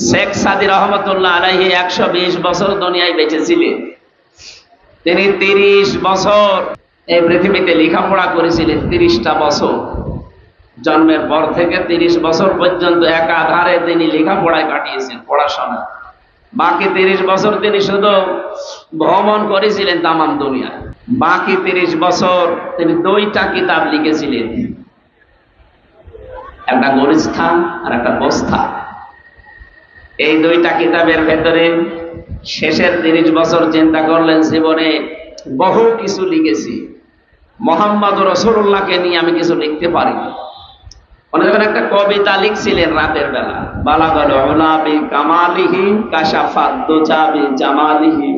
শেখ সাদী রহমতুল্লাহ আলাইহি 120 বছর দুনিয়ায় বেঁচে ছিলেন। তিনি 30 বছর এই পৃথিবীতে লেখাপড়া করেছিলেন। 30টা বছর, জন্মের পর থেকে 30 বছর পর্যন্ত একাধারে তিনি লেখাপড়ায় কাটিয়েছেন, পড়াশোনা। বাকি 30 বছর তিনি শুধু ভ্রমণ করেছিলেন তামাম দুনিয়ায়। বাকি 30 বছর তিনি 2টা কিতাব লিখেছিলেন, একটা গোরস্থান আর একটা বস্তা। এই 2টা কিতাবের ভেতরে শেষের 30 বছর চিন্তা করলেন, জীবনে বহু কিছু লিখেছি, মোহাম্মদ রাসূলুল্লাহকে নিয়ে আমি কিছু লিখতে পারি। উনি যখন একটা কবিতা লিখছিলেন রাতের বেলা, বালাগাল উলা বি কামালিহি কাশাফাত দুজা বি জামালিহি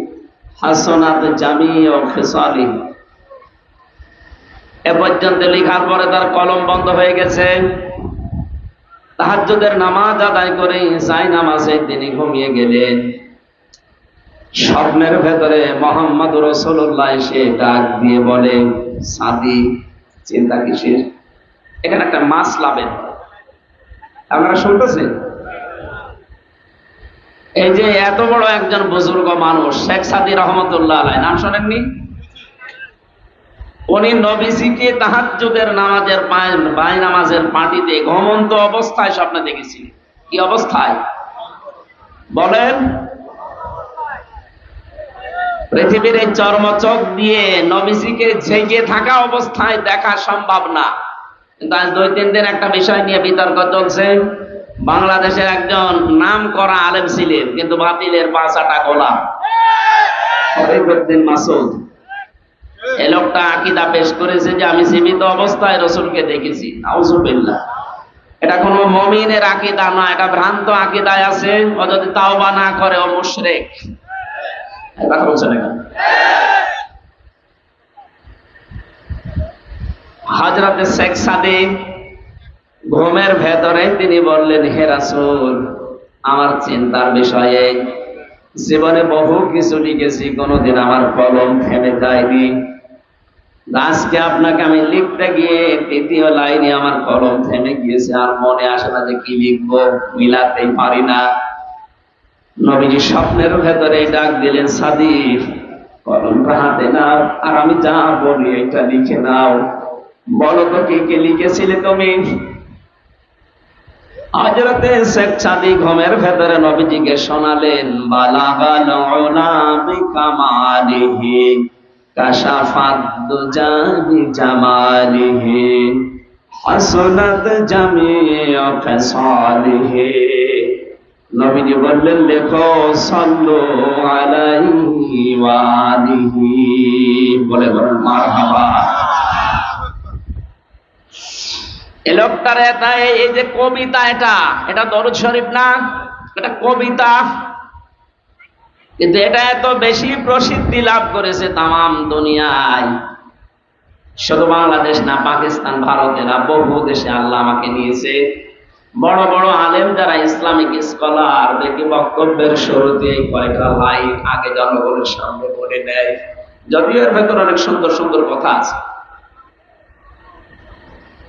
হাসানাত জামিউ খিসালিহি, এ পর্যন্ত লেখার পরে তার কলম বন্ধ হয়ে গেছে। তাহাজ্জুদের নামাজ আদায় করে সাই নামাজে তিনি ঘুমিয়ে গেলেন। স্বপ্নের ভেতরে মোহাম্মদ রাসূলুল্লাহ এসে ডাক দিয়ে বলে, সাদি, চিন্তা কিসের? এখানে একটা মাসলা বের হয়, আপনারা শুনতেছেন? এই যে এত বড় একজন বুজুর্গ মানুষ শেখ সাদী রহমতুল্লাহ আলাইহি, নাম শোনেননি? উনি নবীজিকে তাহাজ্জুদের নামাজের বাই নামাজের পার্টিতে ঘুমন্ত অবস্থায় স্বপ্নে দেখেছিলেন। কি অবস্থায় বলেন? পৃথিবীর এই চর্মচোখ দিয়ে নবীজিকে জেগে থাকা অবস্থায় দেখা সম্ভব না। কিন্তু আজ 2-3 দিন একটা বিষয় নিয়ে বিতর্ক চলছে। বাংলাদেশের একজন নাম করা আলেম ছিলেন, কিন্তু বাতিলের পাঁচাটা গোলাম, ফরিদউদ্দিন মাসুদ। এই লোকটা আকীদা পেশ করেছে যে আমি জীবিত অবস্থায় রাসূলকে দেখেছি। নাউজুবিল্লাহ। এটা কোনো মুমিনের আকীদা না, এটা ভ্রান্ত আকীদায় আছে। ও যদি তাওবা না করে ও মুশরিক। কথা বলছেন না? হযরতে শেখ সাদী ঘুমের ভেতরে তিনি বললেন, হে রাসূল, আমার চিন্তার বিষয়ে জীবনে বহু কিছু লিখেছি, কোনোদিন আমার কলম থেমে যায়নি। আজকে আপনাকে আমি লিখতে গিয়ে 3য় লাইনে আমার কলম থেমে গিয়েছে, আর মনে আসে না যে কি লিখবো, মিলাতেই পারি না। নবীজি স্বপ্নের ভেতরে ডাক দিলেন, সাদী, কলমটা হাতে নাও, আর আমি যা বলি এটা লিখে নাও। বলো তো কি কি লিখেছিলে তুমি? হযরতে শেখ সাদী ঘুমের ভেতরে নবীজিকে শোনালেন, বালাগাল উলা বি কামালিহি কাশাফাত দুজা বি জামালিহি হাসানাত জামিউ খিসালিহি। নবীজি বললেন, লেখো সাল্লু আলাইহি ওয়া আলিহি। বলে বলেন মারহাবা। এই লোকটার এই যে কবিতা, এটা দরুদ শরীফ না, এটা কবিতা, কিন্তু এটা এত বেশি প্রসিদ্ধি লাভ করেছে তামাম দুনিয়ায়। শুধু বাংলাদেশ না, পাকিস্তান, ভারতের বহু দেশে আল্লাহ আমাকে নিয়েছে। বড় বড় আলেম যারা ইসলামিক স্কলার, দেখি বক্তব্যের শুরুতে কয়েকটা লাইন আগে জনগণের সামনে বলে দেয়, যদিও এর ভেতর অনেক সুন্দর সুন্দর কথা আছে।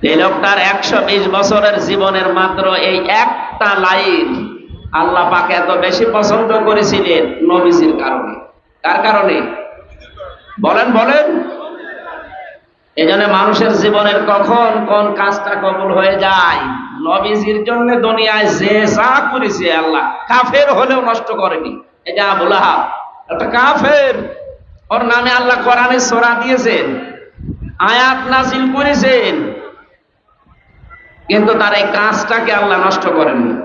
এই লোকটার 120 বছরের জীবনের মাত্র এই একটা লাইন আল্লাহ পাক এত বেশি পছন্দ করেছিলেন নবীজির কারণে। কার কারণে বলেন? বলেন। এজন্য মানুষের জীবনের কখন কোন কাজটা কবুল হয়ে যায়, নবীজির জন্য দুনিয়ায় যে যা করেছে আল্লাহ, কাফের হলেও নষ্ট করেনি। এই যে আবু লাহাব একটা কাফের, ওর নামে আল্লাহ কোরআনে সূরা দিয়েছেন, আয়াত নাযিল করেছেন, কিন্তু তার এই কাজটাকে আল্লাহ নষ্ট করেননি।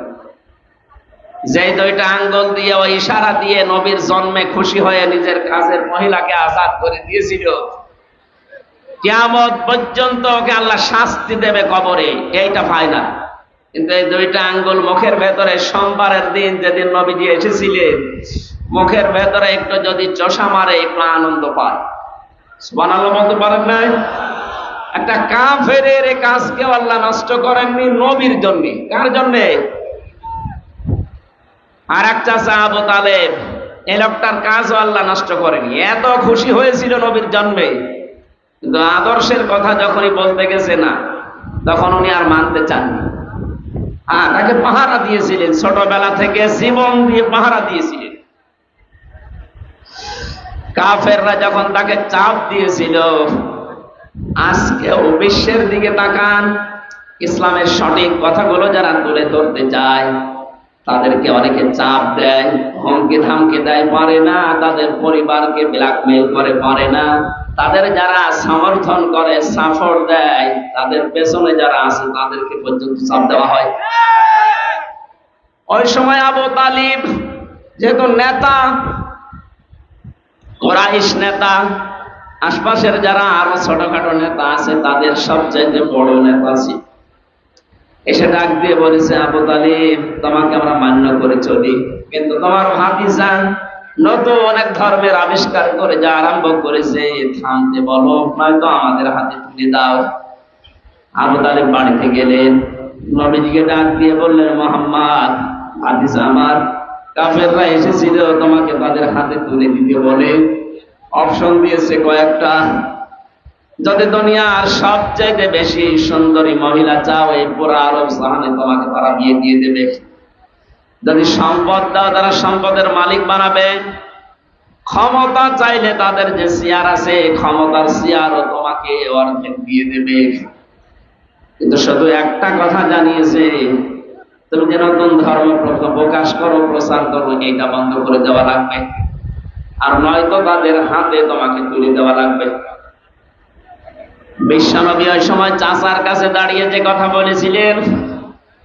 যে 2টা আঙ্গুল দিয়ে ওই ইশারা দিয়ে নবীর জন্মে খুশি হয়ে নিজের কাজের মহিলাকে আজাদ করে দিয়েছিল, কিয়ামত পর্যন্ত ওকে আল্লাহ শাস্তি দেবে কবরে, এইটা ফাইনাল। কিন্তু এই 2টা আঙ্গুল মুখের ভেতরে সোমবারের দিন যেদিন নবীজি এসেছিলেন, মুখের ভেতরে একটু যদি চোষা মারে একটু আনন্দ পায়। সুবহানাল্লাহ বলতে পারেন না? একটা কাফেরের এই কাজকেও আল্লাহ নষ্ট করেননি নবীর জন্য। কার জন্যে? আর একটা আবু তালেব, এই লোকটার কাজও আল্লাহ নষ্ট করেনি। এত খুশি হয়েছিল নবীর জন্মে, কিন্তু আদর্শের কথা যখনই বলতে গেছে না, তখন উনি আর মানতে চাননি। তাকে পাহারা দিয়েছিলেন, ছোটবেলা থেকে জীবন দিয়ে পাহারা দিয়েছিলেন। কাফেররা যখন তাকে চাপ দিয়েছিল, আজকেও বিশ্বের দিকে তাকান, ইসলামের সঠিক কথাগুলো যারা তুলে ধরতে চায় তাদেরকে অনেকে চাপ দেয়, হুমকি ধামকি দেয়, পারে না। তাদের পরিবারকে ব্ল্যাকমেইল করে, পারে না। তাদের যারা সমর্থন করে, সাপোর্ট দেয়, তাদের পেছনে যারা আছে তাদেরকে পর্যন্ত চাপ দেওয়া হয়। ওই সময় আবু তালিব যেহেতু নেতা, কুরাইশ নেতা, আশপাশের যারা আরো ছোটখাটো নেতা আছে তাদের সবচেয়ে বড় নেতা ছিল। এসে ডাক দিয়ে বলেছে, আবু তালিব, তোমাকে আমরা মান্য করে চলি, কিন্তু তোমার ভাতিজা নতুন অনেক ধর্মের আবিষ্কার করে যা আরম্ভ করেছে, থামতে বলো, নয়তো আমাদের হাতে তুলে দাও। আবু তালিব বাড়িতে গেলেন, নবীজিকে ডাক দিয়ে বললেন, মুহাম্মদ, ভাতিজা আমার, কাফেররা এসেছিল তোমাকে তাদের হাতে তুলে দিতে বলে, অপশন দিয়েছে কয়েকটা। যদি দুনিয়ার সবচেয়ে বেশি সুন্দরী মহিলা চাও, এই পুরো আরব জাহানে তোমাকে তারা বিয়ে দিয়ে দেবে। যদি সম্পদ দাও, তারা সম্পদের মালিক বানাবে। ক্ষমতা চাইলে তাদের যে চেয়ার আছে, ক্ষমতার চেয়ারও তোমাকে অর্ধেক দিয়ে দেবে। কিন্তু শুধু একটা কথা জানিয়েছে, তুমি যে নতুন ধর্ম প্রকাশ করো, প্রচার করো, এইটা বন্ধ করে দেওয়া লাগবে, আর নয়তো তাদের হাতে তোমাকে তুলে দেওয়া লাগবে। বিশ্বনবী ওই সময় চাচার কাছে দাঁড়িয়ে যে কথা বলেছিলেন,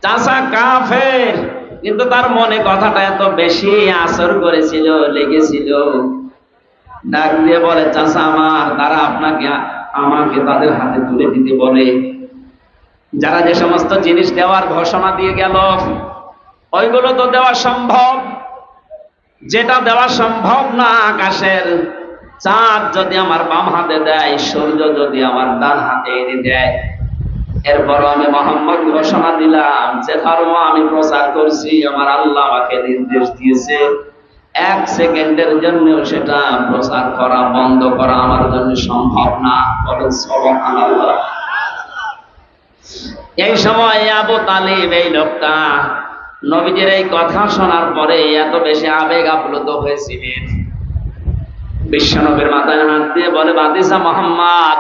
চাচা কাফের, কিন্তু তার মনে কথাটা এত বেশি আসর করেছিল, লেগেছিল। ডাক দিয়ে বলে, চাচা আমার, তারা আমাকে তাদের হাতে তুলে দিতে বলে। যারা যে সমস্ত জিনিস দেওয়ার ঘোষণা দিয়ে গেল, ওইগুলো তো দেওয়া সম্ভব। যেটা দেওয়া সম্ভব না, আকাশের চাঁদ যদি আমার বাম হাতে দেয়, সূর্য যদি আমার ডান হাতে এনে দেয়, এরপর আমি মুহাম্মদ ঘোষণা দিলাম যে ধর্ম আমি প্রচার করছি, আমার আল্লাহ আমাকে নির্দেশ দিয়েছে, 1 সেকেন্ডের জন্য সেটা প্রচার করা, বন্ধ করা আমার জন্য সম্ভব না। বলেন সুবহানাল্লাহ। এই সময় আবু তালিব, এই লোকটা, নবীজির এই কথা শোনার পরে এত বেশি আবেগ আপ্লুত হয়েছিলেন, বিশ্বনবীর মাথায় হাত দিয়ে বলে, ভাতিজা মুহাম্মদ,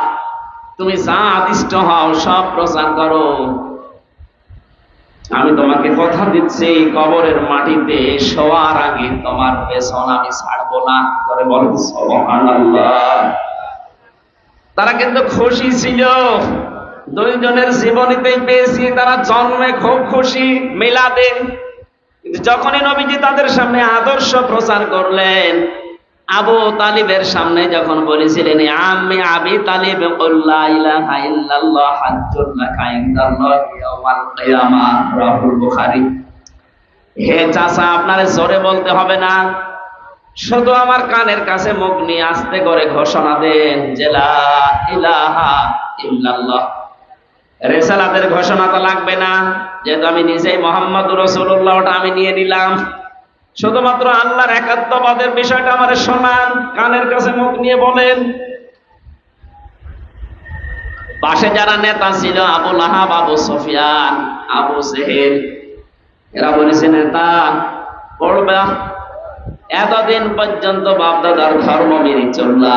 তুমি যা আদিষ্ট হও সব প্রচার করো, আমি তোমাকে কথা দিচ্ছি, কবরের মাটিতে শোয়ার আগে তোমার পেছন আমি ছাড়বো না। করে বলেন সুবহানাল্লাহ। তারা কিন্তু খুশি ছিল, দুইজনের জীবনীতেই পেয়েছি, তারা জন্মে খুব খুশি, মিলাদে। কিন্তু যখনই নবীজি তাদের সামনে আদর্শ প্রচার করলেন, আবু তালিবের সামনে যখন বলেছিলেন, আমি আবি তালিব লা ইলাহা ইল্লাল্লাহ হাজ্জুল লাকা ইনদাল্লাহি ইয়াওমাল কিয়ামাহ, রাহুল বুখারী, হে চাচা, আপনারে জোরে বলতে হবে না, শুধু আমার কানের কাছে মুখ নিয়ে আস্তে করে ঘোষণা দেন যে লা ইলাহা ইল্লাল্লাহ। রিসালাতের ঘোষণা তো লাগবে না, যেহেতু আমি নিজেই মুহাম্মদুর রাসূলুল্লাহ, ওটা আমি নিয়ে নিলাম। শুধুমাত্র আল্লাহর একাত্মবাদের বিষয়টা আমারে শোনান, কানের কাছে মুখ নিয়ে বলেন। পাশে যারা নেতা ছিল, আবু লাহাব, আবু সুফিয়ান, আবু জেহেল, এরা বলেছে, নেতা পড়বা, এতদিন পর্যন্ত বাপদাদার ধর্ম মেনে চললা,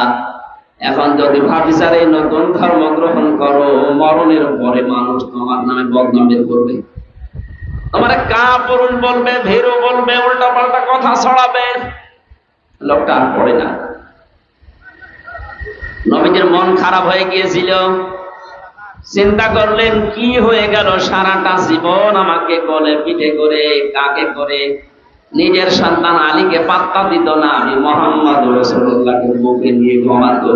এখন যদি ভাবিসার এই নতুন ধর্ম গ্রহণ করো, মরণের পরে মানুষ তোমার নামে বদনাম বের করবে, তোমার কাপুরুষ বলবে, ভীরু বলবে, উল্টা পাল্টা কথা ছড়াবে। লোকটা আর পড়ে না। নবীজির মন খারাপ হয়ে গিয়েছিল, চিন্তা করলেন, কি হয়ে গেল, সারাটা জীবন আমাকে গলে পিঠে করে, কাকে করে, নিজের সন্তান আলীকে পাত্তা দিত না, আমি মুহাম্মদ রাসূলুল্লাহকে বুকে নিয়ে ঘুমাতো।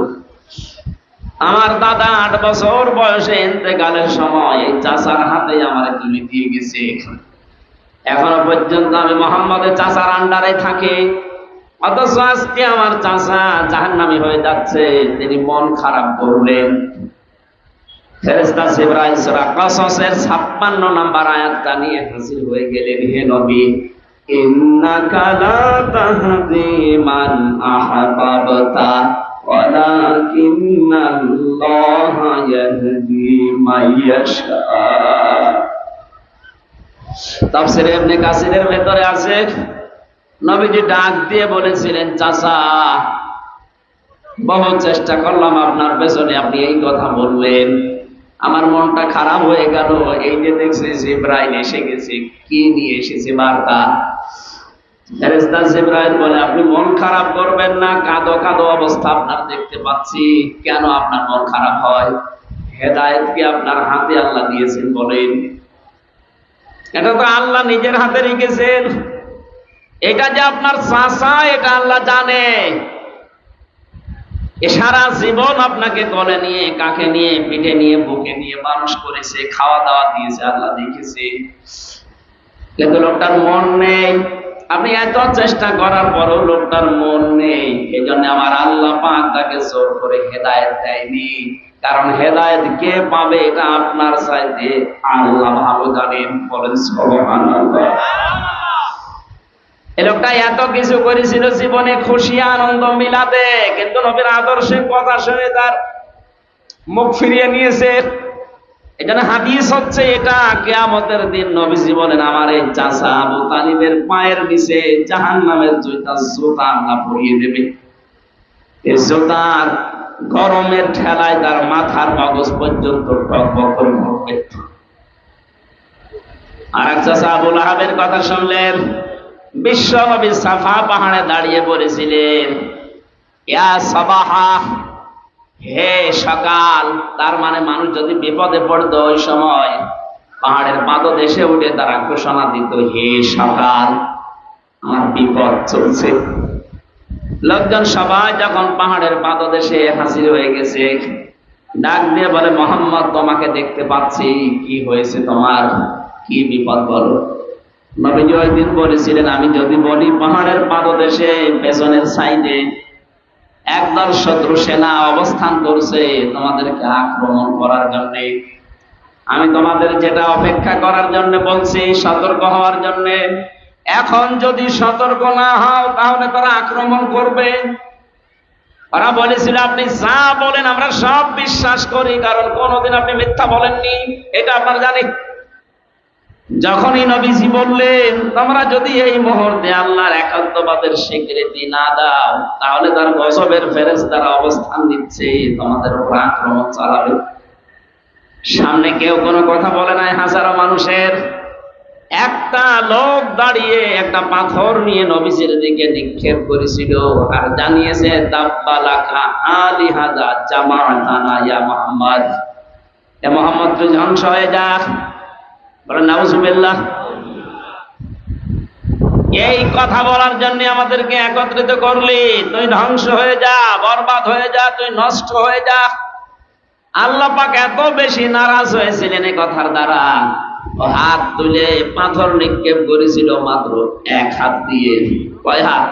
আমার দাদা 8 বছর বয়সে ইন্তেকালের সময় এই চাচার হাতে আমার তুলে দিয়ে গেছে, এখনো পর্যন্ত আমি মুহাম্মদের চাচার আন্ডারে থাকি, অথচ আজকে আমার চাচা জাহান্নামী হয়ে যাচ্ছে। তিনি মন খারাপ করলেন। ফেরেশতা জিবরাইল সূরা কসসের 56 নম্বর আয়াতটা নিয়ে হাজির হয়ে গেলেন, হে নবী, ইন্নাকা লা তাহদি মান আহবাবতা ওয়ালাকিন্নাল্লাহা ইয়াহদি মান ইয়াশা। তাফসীরে ইবনে কাসিরের ভেতরে আছে নবীজি ডাক দিয়ে বলেছিলেন, চাচা বহু চেষ্টা করলাম আপনার পেছনে, আপনি এই কথা বললেন, আমার মনটা খারাপ হয়ে গেল। এই যে দেখছি জিবরাইল এসে গেছে, কি নিয়ে এসেছে বার্তা? ফেরেশতা জিবরাইল বলে, আপনি মন খারাপ করবেন না, কাঁদো কাঁদো অবস্থা আপনার দেখতে পাচ্ছি, কেন আপনার মন খারাপ হয়? হেদায়েত কি আপনার হাতে আল্লাহ দিয়েছেন বলেন? এটা তো আল্লাহ নিজের হাতে রেখেছেন। এটা যে আপনার চাচা, এটা আল্লাহ জানে। এ সারা জীবন আপনাকে কোলে নিয়ে, কাকে নিয়ে, পিঠে নিয়ে, বুকে নিয়ে মানুষ করেছে, খাওয়া দাওয়া দিয়েছে, আল্লাহ দেখেছে। কিন্তু লোকটার মন নেই। আপনি এত চেষ্টা করার পরেও লোকটার মন নেই। এই জন্য আমার আল্লাহ পাক তাকে জোর করে হেদায়েত দেয়নি। কারণ হেদায়েত কে পাবে এটা আপনার চাইতে আল্লাহ ভালো জানেন। বলেন সুবহানাল্লাহ। এই লোকটা এত কিছু করেছিল জীবনে খুশি আনন্দ মিলাতে, কিন্তু নবীর আদর্শের কথা শুনে তার মুখ ফিরিয়ে নিয়েছে। এখানে হাদিস হচ্ছে এটা, কিয়ামতের দিন নবীজি বলেন, আমার এই চাচা আবু তালিবের পায়ের নিচে জাহান্নামের জুতা আল্লাহ পরিয়ে দেবে। এই জুতার গরমের ঠেলায় তার মাথার মগজ পর্যন্ত টকবক করে পড়বে। আর এক চাচা আবু লাহাবের কথা শুনলেন, বিশ্ব নবী সাফা পাহাড়ে দাঁড়িয়ে বলেছিলেন, ইয়া সাবাহা, হে সকাল। তার মানে মানুষ যদি বিপদে পড়তো ওই সময় পাহাড়ের পাদদেশে উঠে তারা ঘোষণা দিত, হে সকাল, আমার বিপদ চলছে। লোকজন সবাই যখন পাহাড়ের পাদদেশে হাজির হয়ে গেছে, ডাক দিয়ে বলে, মোহাম্মদ তোমাকে দেখতে পাচ্ছি, কি হয়েছে তোমার, কি বিপদ বলো? নবীজি ওই দিন বলেছিলেন, আমি যদি বলি পাহাড়ের পাদদেশে পেছনের সাইডে একদল শত্রু সেনা অবস্থান করছে তোমাদেরকে আক্রমণ করার জন্য, আমি তোমাদের যেটা অপেক্ষা করার জন্য বলছি, সতর্ক হওয়ার জন্য, এখন যদি সতর্ক না হও তাহলে তারা আক্রমণ করবে। ওরা বলেছিল, আপনি যা বলেন আমরা সব বিশ্বাস করি, কারণ কোনোদিন আপনি মিথ্যা বলেননি, এটা আপনারা জানি। যখনই নবীজি বললেন, তোমরা যদি এই মুহূর্তে আল্লাহর একাত্মবাদের স্বীকৃতি না দাও, তাহলে তার গজবের ফেরেশতারা অবস্থান নিচ্ছে, তোমাদের উপর আক্রমণ চালাবে। সামনে কেউ কোনো কথা বলে নাই, হাজারো মানুষের। একটা লোক দাঁড়িয়ে একটা পাথর নিয়ে নবীজির দিকে নিক্ষেপ করেছিল আর জানিয়েছে, তাব্বালাকা আলিহাদা জামাআতানা ইয়া মুহাম্মদ, এ মুহাম্মদ তুই ধ্বংস হয়ে যা। বলেন নাউজুবিল্লাহ। এই কথা বলার জন্য আমাদেরকে একত্রিত করলি, তুই ধ্বংস হয়ে যা, বরবাদ হয়ে যা, তুই নষ্ট হয়ে যা। আল্লাহ পাক এত বেশি নারাজ হয়েছিলেন এই কথার দ্বারা, ও হাত তুলে পাথর নিক্ষেপ করেছিল মাত্র এক হাত দিয়ে। কয় হাত?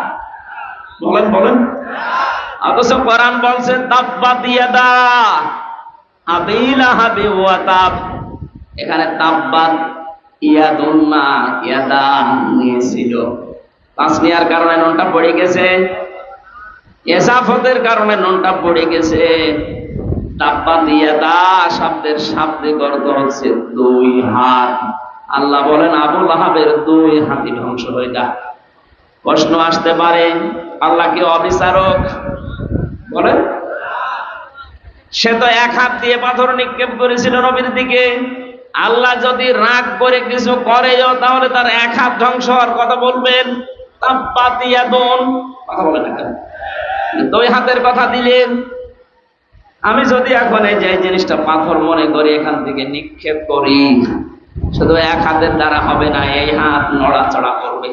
বলেন বলেন। অথচ কোরআন বলছে, তাব্বাত ইয়াদা আবি লাহাবি ওয়া তাব। এখানে তাব্বাত ইয়াদুন না, ইয়াদা নিয়েছিল। তাসনিয়ার কারণে নুনটা পড়ে গেছে, ইসাফতের কারণে নুনটা পড়ে গেছে। তাব্বাত ইয়াদা শব্দের শাব্দিক অর্থ হচ্ছে দুই হাত। আল্লাহ বলেন, আবু লাহাবের দুই হাতই ধ্বংস হয়ে যা। প্রশ্ন আসতে পারে, আল্লাহ কি অবিচারক? বলেন। সে তো এক হাত দিয়ে পাথর নিক্ষেপ করেছিল নবীর দিকে। আল্লাহ যদি রাগ করে কিছু করেও তাহলে তার এক হাত ধ্বংস হওয়ার কথা বলবেন? তাব্বাত ইয়াদুন কথা বলেন না কেন? দুই হাতের কথা দিলেন। আমি যদি এখন এই যে জিনিসটা পাথর মনে করি, এখান থেকে নিক্ষেপ করি, শুধু এক হাতের দ্বারা হবে না, এই হাত নড়াচড়া করবে।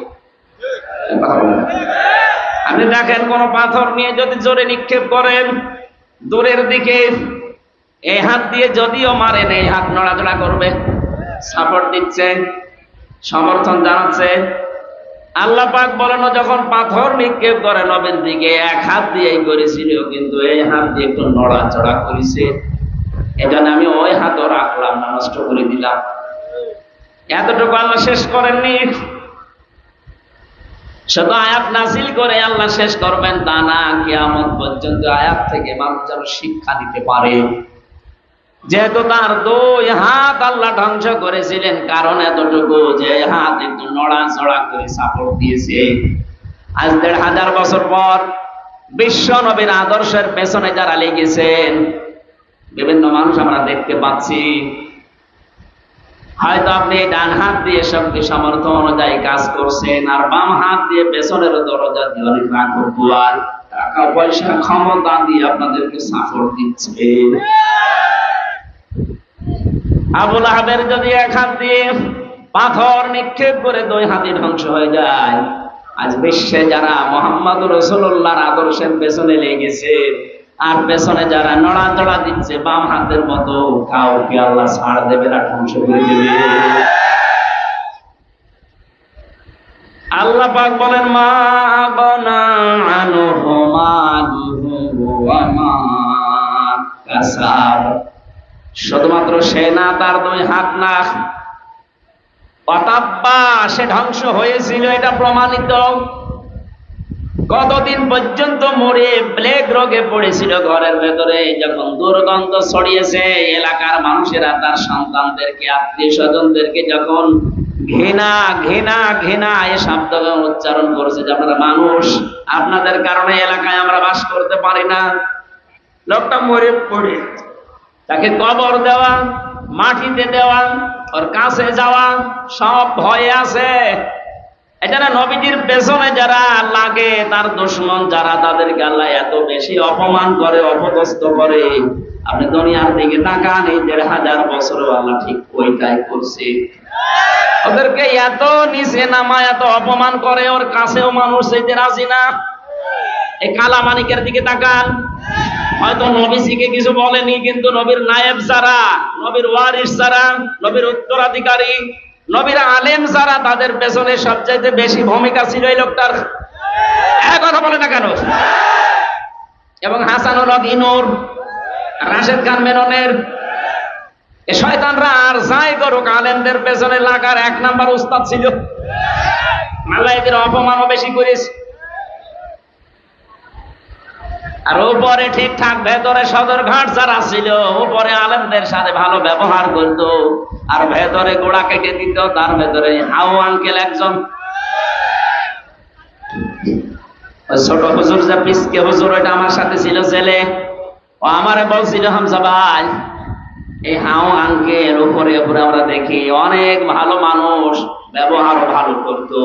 আপনি দেখেন, কোন পাথর নিয়ে যদি জোরে নিক্ষেপ করেন দূরের দিকে, এই হাত দিয়ে যদিও মারেন, এই হাত নড়াচড়া করবে, সাপোর্ট দিচ্ছে, সমর্থন জানাচ্ছে। আল্লাহ পাক বলেন, যখন পাথর নিক্ষেপ করে নবীর দিকে এক হাত দিয়েই করেছিল, কিন্তু এই হাত দিয়ে একটু নড়াচড়া করেছে, এজন্য আমি ওই হাতও রাখলাম না, নষ্ট করে দিলাম। এতটুকু আল্লাহ শেষ করেননি। শুধু আয়াত নাযিল করে আল্লাহ শেষ করবেন তা না, কিয়ামত পর্যন্ত আয়াত থেকে মানুষ যেন শিক্ষা নিতে পারে। যেহেতু তার 2 হাত আল্লাহ ধ্বংস করেছিলেন, কারণ এতটুকু যে হাত একটু নড়াচড়া করে সাপোর্ট দিয়েছে। আজ 1500 বছর পর বিশ্ব নবীর আদর্শের পেছনে যারা লেগেছেন, বিভিন্ন মানুষ আমরা দেখতে পাচ্ছি। হয়তো আপনি ডান হাত দিয়ে শক্তি সামর্থ্য অনুযায়ী কাজ করছেন, আর বাম হাত দিয়ে পেছনের দরজা দিয়ে অনেক রাখবার টাকা পয়সা ক্ষমতা দিয়ে আপনাদেরকে সাপোর্ট দিচ্ছে। আবু লাহাবের যদি 1 হাত দিয়ে পাথর নিক্ষেপ করে 2 হাতে ধ্বংস হয়ে যায়, আজ বিশ্বে যারা মুহাম্মদ রাসূলুল্লাহর আদর্শের পেছনে লেগেছে আর পেছনে যারা নড়াচড়া দিচ্ছে বাম হাতের মতো, কাউকে আল্লাহ ছাড় দেবে না, ধ্বংস করে দেবে। আল্লাহ পাক বলেন, মা আগনা আনহু মালুহু ওয়া মা কাসাব। শুধুমাত্র সে না, তার 2 হাত না, অতাব্বা সে ধ্বংস হয়েছিল, এটা প্রমাণিত। কতদিন পর্যন্ত মরে প্লেগ রোগে পড়েছিল ঘরের ভেতরে, যখন দুর্গন্ধ ছড়িয়েছে এলাকার মানুষেরা তার সন্তানদেরকে, আত্মীয় স্বজনদেরকে যখন ঘৃণা ঘৃণা ঘৃণা এ শব্দ উচ্চারণ করেছে যে আপনারা মানুষ, আপনাদের কারণে এলাকায় আমরা বাস করতে পারি না। লোকটা মরে পড়ে তাকে কবর দেওয়া, মাটিতে দেওয়া, ওর কাছে যাওয়া সব ভয়ে আছে। এখানে নবীজির পেছনে যারা লাগে, তার দুশমন যারা, তাদেরকে আল্লাহ এত বেশি অপমান করে, অপদস্থ করে। আপনি দুনিয়ার দিকে তাকান, এই 1500 বছরও আল্লাহ ঠিক ওইটাই করছে। ওদেরকে এত নিচে নামা, এত অপমান করে, ওর কাছেও মানুষ যেতে রাজি না। এই কালা মানিকের দিকে তাকান, হয়তো নবীজিকে কিছু বলেনি, কিন্তু নবীর নায়েব যারা, নবীর ওয়ারিস যারা, নবীর উত্তরাধিকারী, নবীর আলেম যারা, তাদের পেছনে সবচাইতে বেশি ভূমিকা ছিল এই লোকটার। কথা বলে না কেন? এবং হাসানুল হক ইনুর, রাশেদ খান মেননের, এ শয়তানরা আর যাই করুক, আলেমদের পেছনে লাগার 1 নাম্বার উস্তাদ ছিল। আল্লাহ এদের অপমানও বেশি করেছে। আর উপরে ঠিকঠাক, ভেতরে সদরঘাট যারা ছিল, উপরে আলেমদের সাথে ভালো ব্যবহার করত, আর ভেতরে গোড়া কেটে দিত। তার ভেতরে হাউ আঙ্কেল একজন, ছোট হুজুর যে পিসকে হুজুর, ওইটা আমার সাথে ছিল ছেলে, ও আমারে বলছিল, হামজা ভাই এই হাউ আঙ্কেল উপরে উপরে আমরা দেখি অনেক ভালো মানুষ, ব্যবহারও ভালো করতো।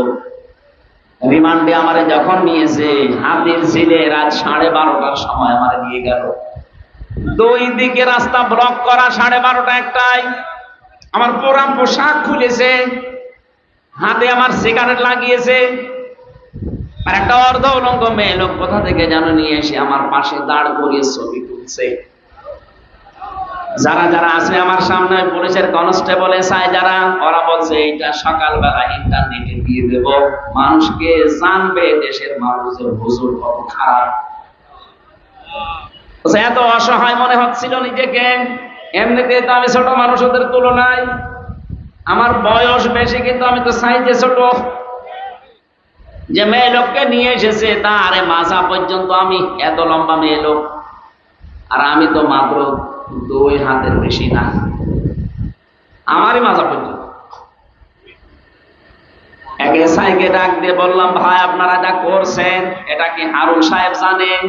রিমান্ডে আমারে যখন নিয়েছে, হাতির ছিলে রাত 12:30টার সময় আমারে নিয়ে গেল। 2 দিকে রাস্তা ব্লক করা, 12:30 একটাই। আমার পুরা পোশাক খুলেছে, হাতে আমার সিগারেট লাগিয়েছে, আর একটা অর্ধ উলঙ্গ মেয়ে লোক কোথা থেকে যেন নিয়ে এসে আমার পাশে দাঁড় করিয়ে ছবি তুলছে। যারা যারা আছে আমার সামনে, পুলিশের কনস্টেবল এসআই যারা, ওরা বলছে এইটা সকালবেলা ইন্টারনেটে দিয়ে দেব, মানুষকে জানবে দেশের মানুষের হুজুর কত খারাপ। এত অসহায় মনে হচ্ছিল নিজেকে। এমনিতে তো আমি ছোট মানুষ ওদের তুলনায়, আমার বয়স বেশি, কিন্তু আমি তো সাইজে ছোট। যে মেয়ে লোককে নিয়ে এসেছে তার মাথা পর্যন্ত আমি, এত লম্বা মেয়ে লোক, আর আমি তো মাত্র 2 হাতের বেশি না, আমারই মাথা পর্যন্ত। এক এসআইকে ডাক দিয়ে বললাম, ভাই আপনারা যা করছেন এটা কি হারুন সাহেব জানেন?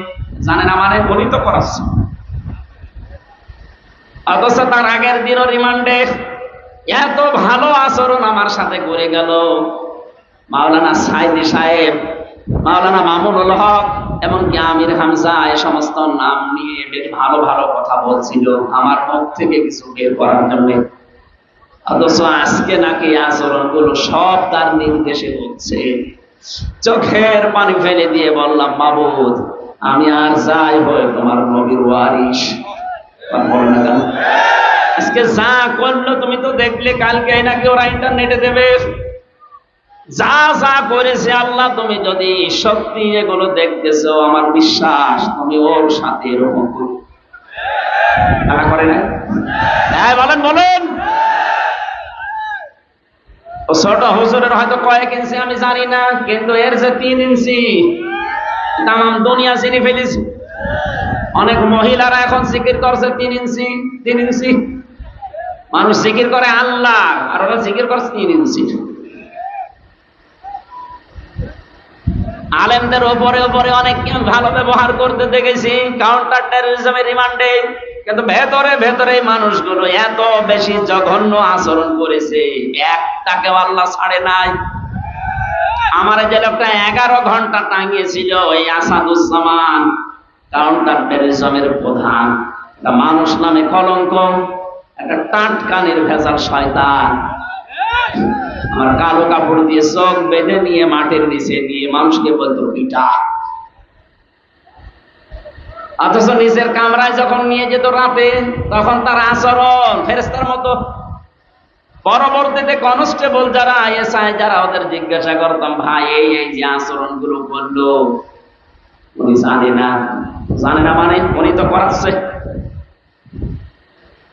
আমারে বলিত করাচ্ছে। অথচ তার আগের দিনও রিমান্ডে এত ভালো আচরণ আমার সাথে করে গেল। মাওলানা সাইদি সাহেব, মাওলানা মামুনুল হক, এমনকি আমির হামজা, এই সমস্ত নাম নিয়ে বেশ ভালো ভালো কথা বলছিল আমার মুখ থেকে কিছু বের করার জন্য। অথচ আজকে নাকি আচরণ গুলো সব তার নির্দেশে হচ্ছে। চোখের পানি ফেলে দিয়ে বললাম, মাবুদ আমি আর যাই হয়ে তোমার নবীর ওয়ারিস। আজকে যা করলো তুমি তো দেখলে, কালকে নাকি ওরা ইন্টারনেটে দেবে। যা যা করেছে আল্লাহ, তুমি যদি সত্যি এগুলো দেখতেছো, আমার বিশ্বাস তুমি ওর সাথে এরকম করো। তারা করে না? হ্যাঁ বলেন বলেন। ও ছোট হুজুরের হয়তো কয়েক ইঞ্চি আমি জানি না, কিন্তু এর যে 3 ইঞ্চি, তামাম দুনিয়া চিনি ফেলেছি। অনেক মহিলারা এখন জিকির করছে 3 ইঞ্চি 3 ইঞ্চি। মানুষ জিকির করে আল্লাহ, আর ওরা জিকির করছে 3 ইঞ্চি। আলেমদের উপরে উপরে অনেক ভালো ব্যবহার করতে দেখেছি কাউন্টার টেররিজমের রিমান্ডে, কিন্তু ভেতরে ভেতরে মানুষগুলো এত বেশি জঘন্য আচরণ করেছে, একটাকেও আল্লাহ ছাড়ে নাই। আমার যে লোকটা 11 ঘন্টা টাঙিয়েছিল ওই আসাদুজ্জামান, কাউন্টার টেররিজমের প্রধান, মানুষ নামে কলঙ্ক, একটা টাটকা নির্ভেজাল শয়তান, আমার কালো কাপড় দিয়ে চোখ বেঁধে নিয়ে মাটির নিচে নিয়ে মানুষকে বলতো পিটা। অথচ নিজের কামরায় যখন নিয়ে যেত রাতে, তখন তার আচরণ ফেরেশতার মতো। পরবর্তীতে কনস্টেবল যারা এসআই যারা ওদের জিজ্ঞাসা করতাম, ভাই এই এই যে আচরণ গুলো করলো, উনি জানে না মানে উনি তো করাচ্ছে।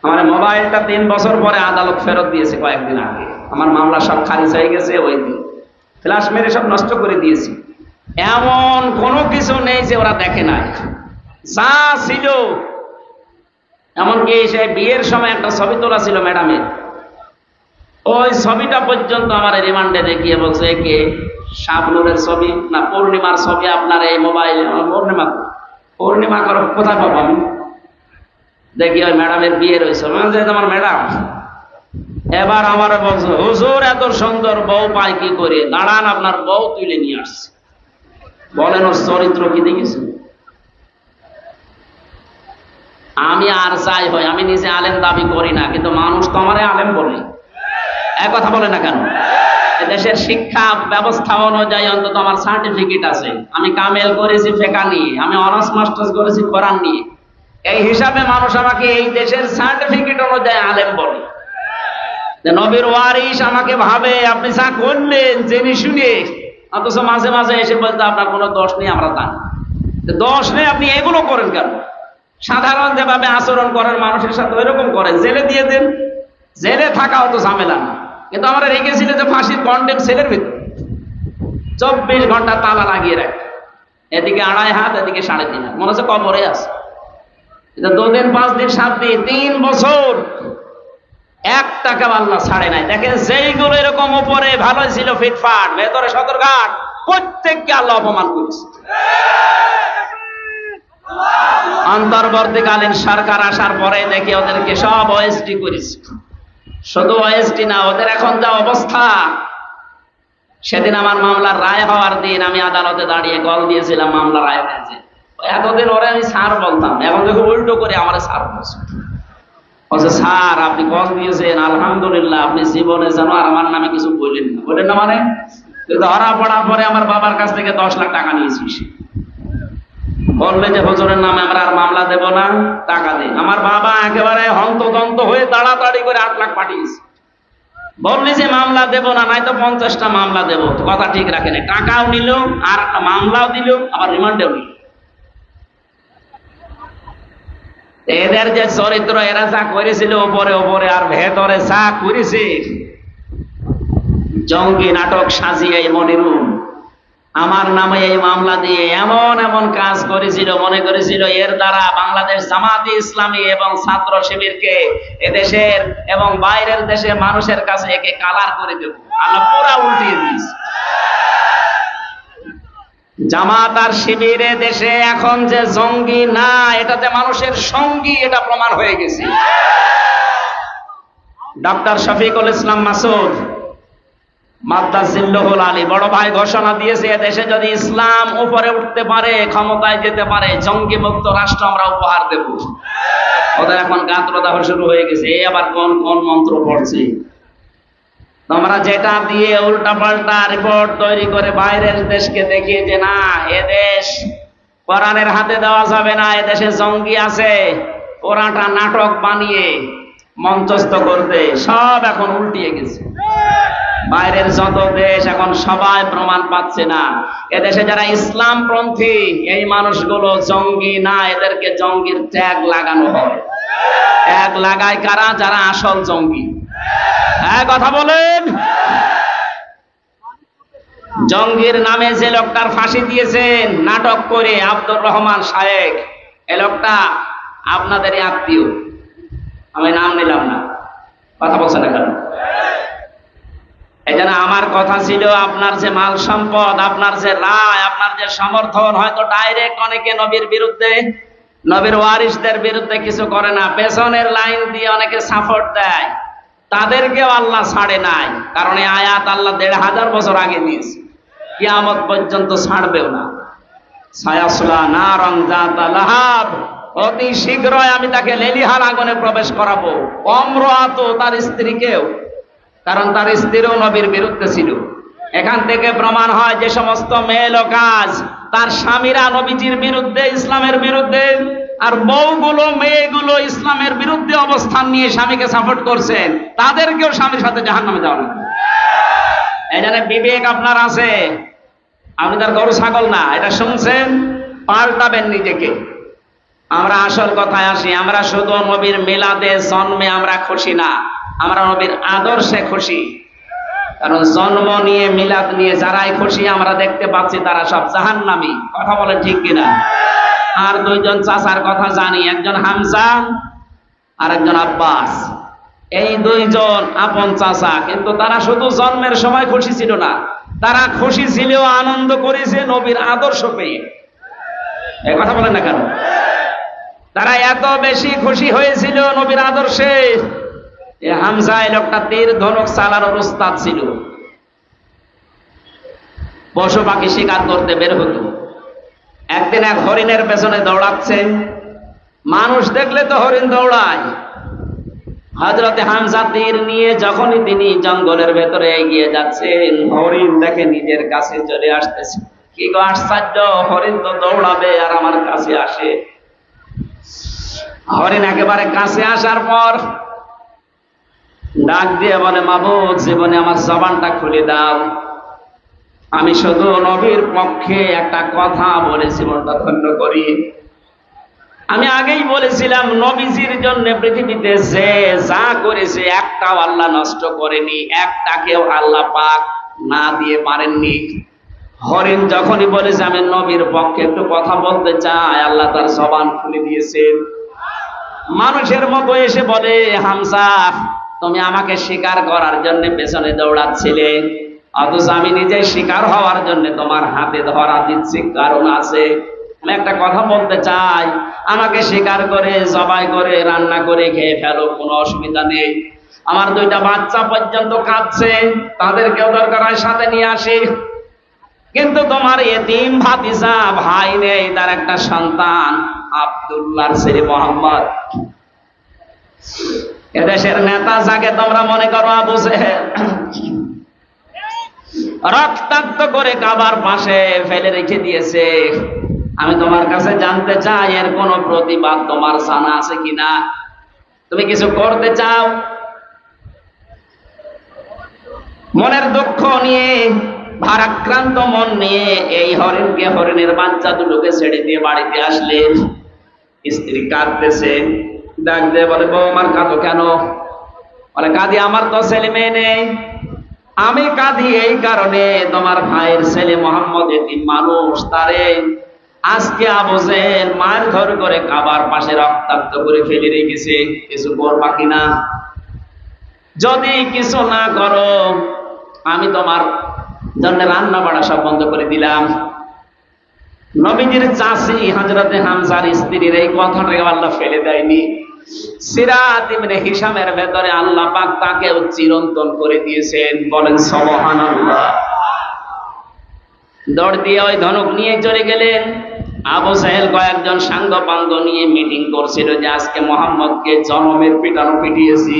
আমার মোবাইলটা 3 বছর পরে আদালত ফেরত দিয়েছে কয়েকদিন আগে, আমার মামলা সব খারিজ হয়ে গেছে, ওই দিন ফ্ল্যাশ মেরে সব নষ্ট করে দিয়েছি। এমন কোনো কিছু নেই যে ওরা দেখে নাই, যা ছিল। এমনকি সে বিয়ের সময় একটা ছবি তোলা ছিল ম্যাডামের, ওই ছবিটা পর্যন্ত আমার রিমান্ডে দেখিয়ে বলছে কে শাবনুরের ছবি না পূর্ণিমার ছবি আপনার এই মোবাইলে। পূর্ণিমা করো কোথায় পাবো আমি? দেখি ওই ম্যাডামের বিয়ের ওই ছবি, আমার ম্যাডাম। এবার আমার বলছে, হুজুর এত সুন্দর বউ পাই কি করে, দাঁড়ান আপনার বউ তুলে নিয়ে আসছে। বলেন ওর চরিত্র কি দেখেছেন? আমি আর চাই হয়, আমি নিজে আলেম দাবি করি না, কিন্তু মানুষ তো আমারে আলেম বলে। এক কথা বলে না কেন? দেশের শিক্ষা ব্যবস্থা অনুযায়ী অন্তত আমার সার্টিফিকেট আছে, আমি কামেল করেছি ফেকা নিয়ে, আমি অনার্স মাস্টার্স করেছি কোরআন নিয়ে। এই হিসাবে মানুষ আমাকে এই দেশের সার্টিফিকেট অনুযায়ী আলেম বলে। নবীর ওয়ারিস আমাকে ভাবে আপনি যা করলেন জেনে শুনে, অথচ মাঝে মাঝে এসে বলতে আপনার কোনো দোষ নেই, আমরা জানি দোষ নেই, আপনি এগুলো করেন কেন? সাধারণ যেভাবে আচরণ করেন মানুষের সাথে ওইরকম করেন, জেলে দিয়ে দেন, জেলে থাকা অত ঝামেলা না। কিন্তু আমরা রেখেছিল যে ফাঁসির কন্ডেম সেলের ভিতর 24 ঘন্টা তালা লাগিয়ে রাখে, এদিকে 2.5 হাত এদিকে 3.5 হাত, মনে হচ্ছে কবরে আছে। 2 দিন 5 দিন 7 দিন 3 বছর একটাকে আল্লাহ ছাড়ে নাই। দেখেন যেইগুলো এরকম উপরে ভালো ছিল ফিটফাট, ভেতরে সদরঘাট, প্রত্যেককে আল্লাহ অপমান করেছে। অন্তর্বর্তীকালীন সরকার আসার পরে দেখি ওদেরকে সব ওএসডি করেছে। শুধু ওএসডি না, ওদের এখন যা অবস্থা। সেদিন আমার মামলার রায় হওয়ার দিন আমি আদালতে দাঁড়িয়ে কল দিয়েছিলাম, মামলা রায় হয়েছে। এতদিন ওরে আমি স্যার বলতাম, এখন দেখো উল্টো করে আমার স্যার বলছে। স্যার আপনি কল দিয়েছেন, আলহামদুলিল্লাহ, আপনি জীবনে যেন আর আমার নামে কিছু বললেন না। বললেন না মানে? ধরা পড়ার পরে আমার বাবার কাছ থেকে 10 লাখ টাকা নিয়েছিস, বললে যে হুজুরের নামে আমরা আর মামলা দেব না, টাকা দিন। আমার বাবা একেবারে হন্তদন্ত হয়ে তাড়াতাড়ি করে 8 লাখ পাঠিয়েছে। বললি যে মামলা দেব না, নাই তো 50টা মামলা দেব। কথা ঠিক রাখেন, টাকাও নিল আর একটা মামলাও দিল, আবার রিমান্ডেও নিল। এদের যে চরিত্র, এরা যা করেছিল উপরে উপরে আর ভেতরে যা করেছে, জঙ্গি নাটক সাজিয়ে মনিরুল আমার নামে এই মামলা দিয়ে এমন এমন কাজ করেছিল, মনে করেছিল এর দ্বারা বাংলাদেশ জামাতে ইসলামী এবং ছাত্র শিবিরকে এদেশের এবং বাইরের দেশের মানুষের কাছে একে কালার করে দেব। আল্লাহ পুরা উল্টিয়ে দিয়েছে। জামাত আর শিবিরে দেশে এখন যে জঙ্গি না, এটাতে মানুষের সঙ্গী, এটা প্রমাণ হয়ে গেছে। ডক্টর শফিকুল ইসলাম মাসুদ মাদ্দাজিল্লুহুল আলী বড় ভাই ঘোষণা দিয়েছে, দেশে যদি ইসলাম উপরে উঠতে পারে, ক্ষমতায় যেতে পারে, জঙ্গি মুক্ত রাষ্ট্র আমরা উপহার দেব। ওদের এখন গাত্রদাহ শুরু হয়ে গেছে, এই আবার কোন কোন মন্ত্র পড়ছে। তোমরা যেটা দিয়ে উল্টা পাল্টা রিপোর্ট তৈরি করে বাইরের দেশকে দেখিয়ে যে না এদেশ কোরআনের হাতে দেওয়া যাবে না, এদেশে জঙ্গি আছে, ওরাটা নাটক বানিয়ে মঞ্চস্থ করতে সব এখন উল্টিয়ে গেছে। বাইরের যত দেশ এখন সবাই প্রমাণ পাচ্ছে না এদেশে যারা ইসলামপন্থী এই মানুষগুলো জঙ্গি না, এদেরকে জঙ্গির ট্যাগ লাগানো হয়। ট্যাগ লাগায় কারা? যারা আসল জঙ্গি। হ্যাঁ কথা বলেন। জঙ্গির নামে যে লোকটার ফাঁসি দিয়েছেন নাটক করে আব্দুর রহমান শায়েক, এই লোকটা আপনাদেরই আত্মীয়, আমি নাম নিলাম না, কথা বলছে না কেন? এই জন্য আমার কথা ছিল, আপনার যে মাল সম্পদ, আপনার যে রায়, আপনার যে সমর্থন, হয়তো ডাইরেক্ট অনেকে নবীর বিরুদ্ধে, নবীর ওয়ারিসদের বিরুদ্ধে কিছু করে না, পেছনের লাইন দিয়ে অনেকে সাপোর্ট দেয়, তাদেরকেও আল্লাহ ছাড়ে নাই। কারণ এই আয়াত আল্লাহ ১৫০০ বছর আগে দিয়েছে, কিয়ামত পর্যন্ত ছাড়বেও না। সায়াসলা নারং যাতা লাহাব, অতি শীঘ্রই আমি তাকে লেলিহান আগুনে প্রবেশ করাবো। অমরাত, তার স্ত্রীকেও, কারণ তার স্ত্রীও নবীর বিরুদ্ধে ছিল। এখান থেকে প্রমাণ হয় যে সমস্ত মেয়ে কাজ তার স্বামীরা নবীজির বিরুদ্ধে, ইসলামের বিরুদ্ধে, আর বউগুলো মেয়েগুলো ইসলামের বিরুদ্ধে অবস্থান নিয়ে স্বামীকে সাপোর্ট করছেন, তাদেরকেও স্বামীর সাথে জাহান্নামে যাওয়া লাগবে। এই জন্য বিবেক আপনার আছে, আপনি তার গরু ছাগল না। এটা শুনছেন, পাল্টাবেন নিজেকে। আমরা আসল কথায় আসি, আমরা শুধু নবীর মিলাদে জন্মে আমরা খুশি না, আমরা নবীর আদর্শে খুশি। কারণ জন্ম নিয়ে, মিলাদ নিয়ে যারাই খুশি আমরা দেখতে পাচ্ছি তারা সব জাহান্নামী। কথা বলেন ঠিক কিনা? আর দুইজন চাচার কথা জানি, একজন হামজা আর একজন আব্বাস। এই দুইজন আপন চাচা, কিন্তু তারা শুধু জন্মের সময় খুশি ছিল না, তারা খুশি ছিল, আনন্দ করেছে নবীর আদর্শ পেয়ে। এই কথা বলেন না কেন? তারা এত বেশি খুশি হয়েছিল নবীর আদর্শে। হামজা এই লোকটা তীর ধনুক চালানোর উস্তাদ ছিল, পশু পাখি শিকার করতে বের হতো। একদিন এক হরিণের পেছনে দৌড়াচ্ছে, মানুষ দেখলে তো হরিণ দৌড়ায়। হযরতে হামজা তীর নিয়ে যখনই তিনি জঙ্গলের ভেতরে এগিয়ে যাচ্ছেন, হরিণ দেখে নিজের কাছে চলে আসতেছে। কি গো আশ্চর্য, হরিণ তো দৌড়াবে আর আমার কাছে আসে। হরিণ একেবারে কাছে আসার পর ডাক দিয়ে বলে, মাবুদ, জীবনে আমার জবানটা খুলে দাও, আমি শুধু নবীর পক্ষে একটা কথা বলে জীবনটা ধন্য করি। আমি আগেই বলেছিলাম, নবীজির জন্য পৃথিবীতে যে যা করেছে একটাও আল্লাহ নষ্ট করেনি, একটাকেও আল্লাহ পাক না দিয়ে পারেননি। হরিণ যখনই বলেছে আমি নবীর পক্ষে একটু কথা বলতে চাই, আল্লাহ তার জবান খুলে দিয়েছেন। মানুষের মতো এসে বলে, হামজা, তুমি আমাকে শিকার করার জন্য পেছনে দৌড়াচ্ছিলে, অথচ আমি নিজে শিকার হওয়ার জন্য তোমার হাতে ধরা দিচ্ছি, কারণ আছে। আমি একটা কথা বলতে চাই, আমাকে শিকার করে, জবাই করে, রান্না করে খেয়ে ফেলো, কোনো অসুবিধা নেই। আমার দুইটা বাচ্চা পর্যন্ত কাঁদছে, তাদেরকেও দরকার হয় সাথে নিয়ে আসি। কিন্তু তোমার এতিম ভাতিজা ভাই নেই, তার একটা সন্তান আব্দুল্লাহর ছেলে মোহাম্মদ, এদেশের নেতা যাকে তোমরা মনে করো আবু জেহেল, রক্তাক্ত করে কাবার পাশে ফেলে রেখে দিয়েছে। আমি তোমার কাছে জানতে চাই, এর কোনো প্রতিবাদ তোমার জানা আছে কিনা? তুমি কিছু করতে চাও? মনের দুঃখ নিয়ে, ভারাক্রান্ত মন নিয়ে এই হরিণকে, হরিণের বাচ্চা দুটোকে ছেড়ে দিয়ে বাড়িতে আসলেন। স্ত্রী কাঁদতেছে, ডাক দিয়ে বলে, বউ আমার কাঁদো কেন? বলে, কাঁদি, আমার তো ছেলে মেয়ে নেই। আমি কাঁদি এই কারণে, তোমার ভাইয়ের ছেলে মোহাম্মদ এতিম মানুষ, তারে আজকে আবু জেহেল মারধর করে কাবার পাশে রক্তাক্ত করে ফেলে রেখেছে। কিছু করবা কিনা? যদি কিছু না করো, আমি তোমার জন্য রান্না বাড়া সব বন্ধ করে দিলাম। নবীজির চাচি হযরতে হামজার স্ত্রীর এই কথাটাকে আল্লাহ ফেলে দেয়নি। সিরাত ইবনে হিশামের ভেতরে আল্লাহ পাক তাকেও চিরন্তন করে দিয়েছেন। বলেন সুবহানাল্লাহ। দৌড় দিয়ে ওই ধনুক নিয়ে চলে গেলেন। আবু জেহেল কয়েকজন সাঙ্গ পাঙ্গ নিয়ে মিটিং করছিল যে আজকে মোহাম্মদকে জনমের পিটানো পিটিয়েছি।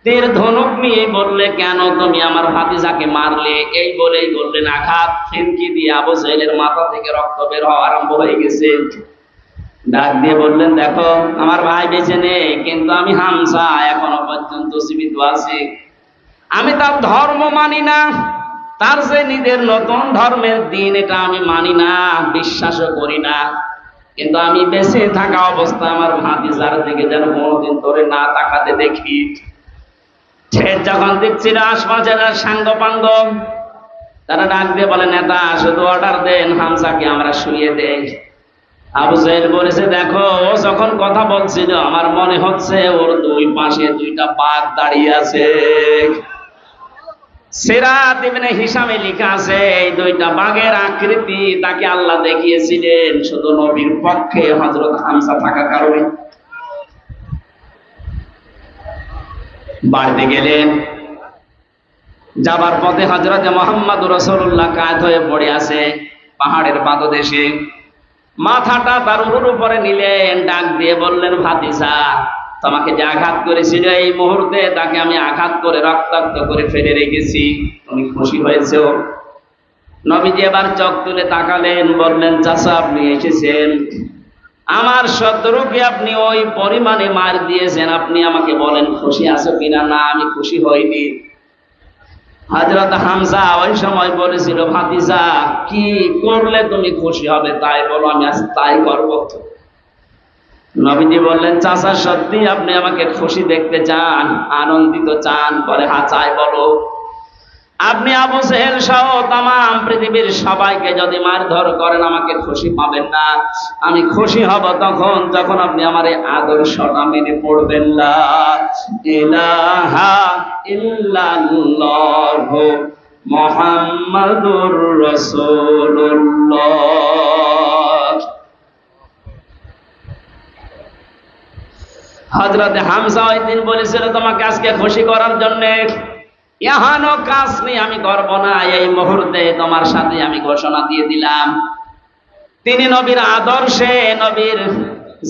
তীর ধনুক নিয়ে বললে, কেন তুমি আমার ভাতিজাকে মারলে? এই বলেই বললেন আঘাত। ফিনকি দিয়ে আবু জেহেলের মাথা থেকে রক্ত বের হওয়া আরম্ভ হয়ে গেছে। ডাক দিয়ে বললেন, দেখো, আমার ভাই বেঁচে নেই, কিন্তু আমি হামজা এখনো পর্যন্ত জীবিত আছি। আমি তার ধর্ম মানি না, তার যে নিজের নতুন ধর্মের দিন, এটা আমি মানি না, বিশ্বাসও করি না। কিন্তু আমি বেঁচে থাকা অবস্থা আমার ভাতিজার দিকে যেন কোনোদিন ধরে না তাকাতে দেখি। যখন দেখছিল আশপাশের সাঙ্গ পাঙ্গ, তারা ডাক দিয়ে বলে, নেতা, শুধু অর্ডার দেন, হামজাকে আমরা শুইয়ে দেই। আবু জাহেল বলেছে, দেখো ও যখন কথা বলছিল আমার মনে হচ্ছে ওর দুই পাশে দুইটা বাঘ দাঁড়িয়ে আছে। সিরাত ইবনে হিশামে লেখা আছে এই দুইটা বাঘের আকৃতি তাকে আল্লাহ দেখিয়েছিলেন শুধু নবীর পক্ষে হযরত হামজা থাকার কারণে। বাড়িতে গেলেন, যাবার পথে হযরত মুহাম্মদ রাসূলুল্লাহ কাত হয়ে পড়ে আছে পাহাড়ের পাদদেশে। মাথাটা তার উপরে নিলেন, ডাক দিয়ে বললেন, ভাতিজা তোমাকে যে আঘাত করেছিল এই মুহূর্তে তাকে আমি আঘাত করে রক্তাক্ত করে ফেলে রেখেছি, তুমি খুশি হয়েছো? নবীজি এবার চোখ তুলে তাকালেন, বললেন, চাচা আপনি এসেছেন, আমার শত্রুকে আপনি ওই পরিমাণে মার দিয়েছেন, আপনি আমাকে বলেন খুশি আছো কিনা? না, আমি খুশি হইনি। হযরত হামজা ওই সময় বলেছিল, ভাতিজা কি করলে তুমি খুশি হবে তাই বলো, আমি আজ তাই করব। নবীজি বললেন, চাচা সত্যি আপনি আমাকে খুশি দেখতে চান, আনন্দিত চান? বলে, হ্যাঁ চাই, বলো। আপনি আবু জেহেল সহ তামাম পৃথিবীর সবাইকে যদি মারধর করেন আমাকে খুশি পাবেন না। আমি খুশি হব তখন যখন আপনি আমার এই আদর্শটা মেনে পড়বেন, লা ইলাহা ইল্লাল্লাহু মুহাম্মাদুর রাসূলুল্লাহ। হযরত হামজা ওই দিন বলেছিল, তোমাকে আজকে খুশি করার জন্য এহানো কাজ নেই আমি করব না, এই মুহূর্তে তোমার সাথে আমি ঘোষণা দিয়ে দিলাম। তিনি নবীর আদর্শে, নবীর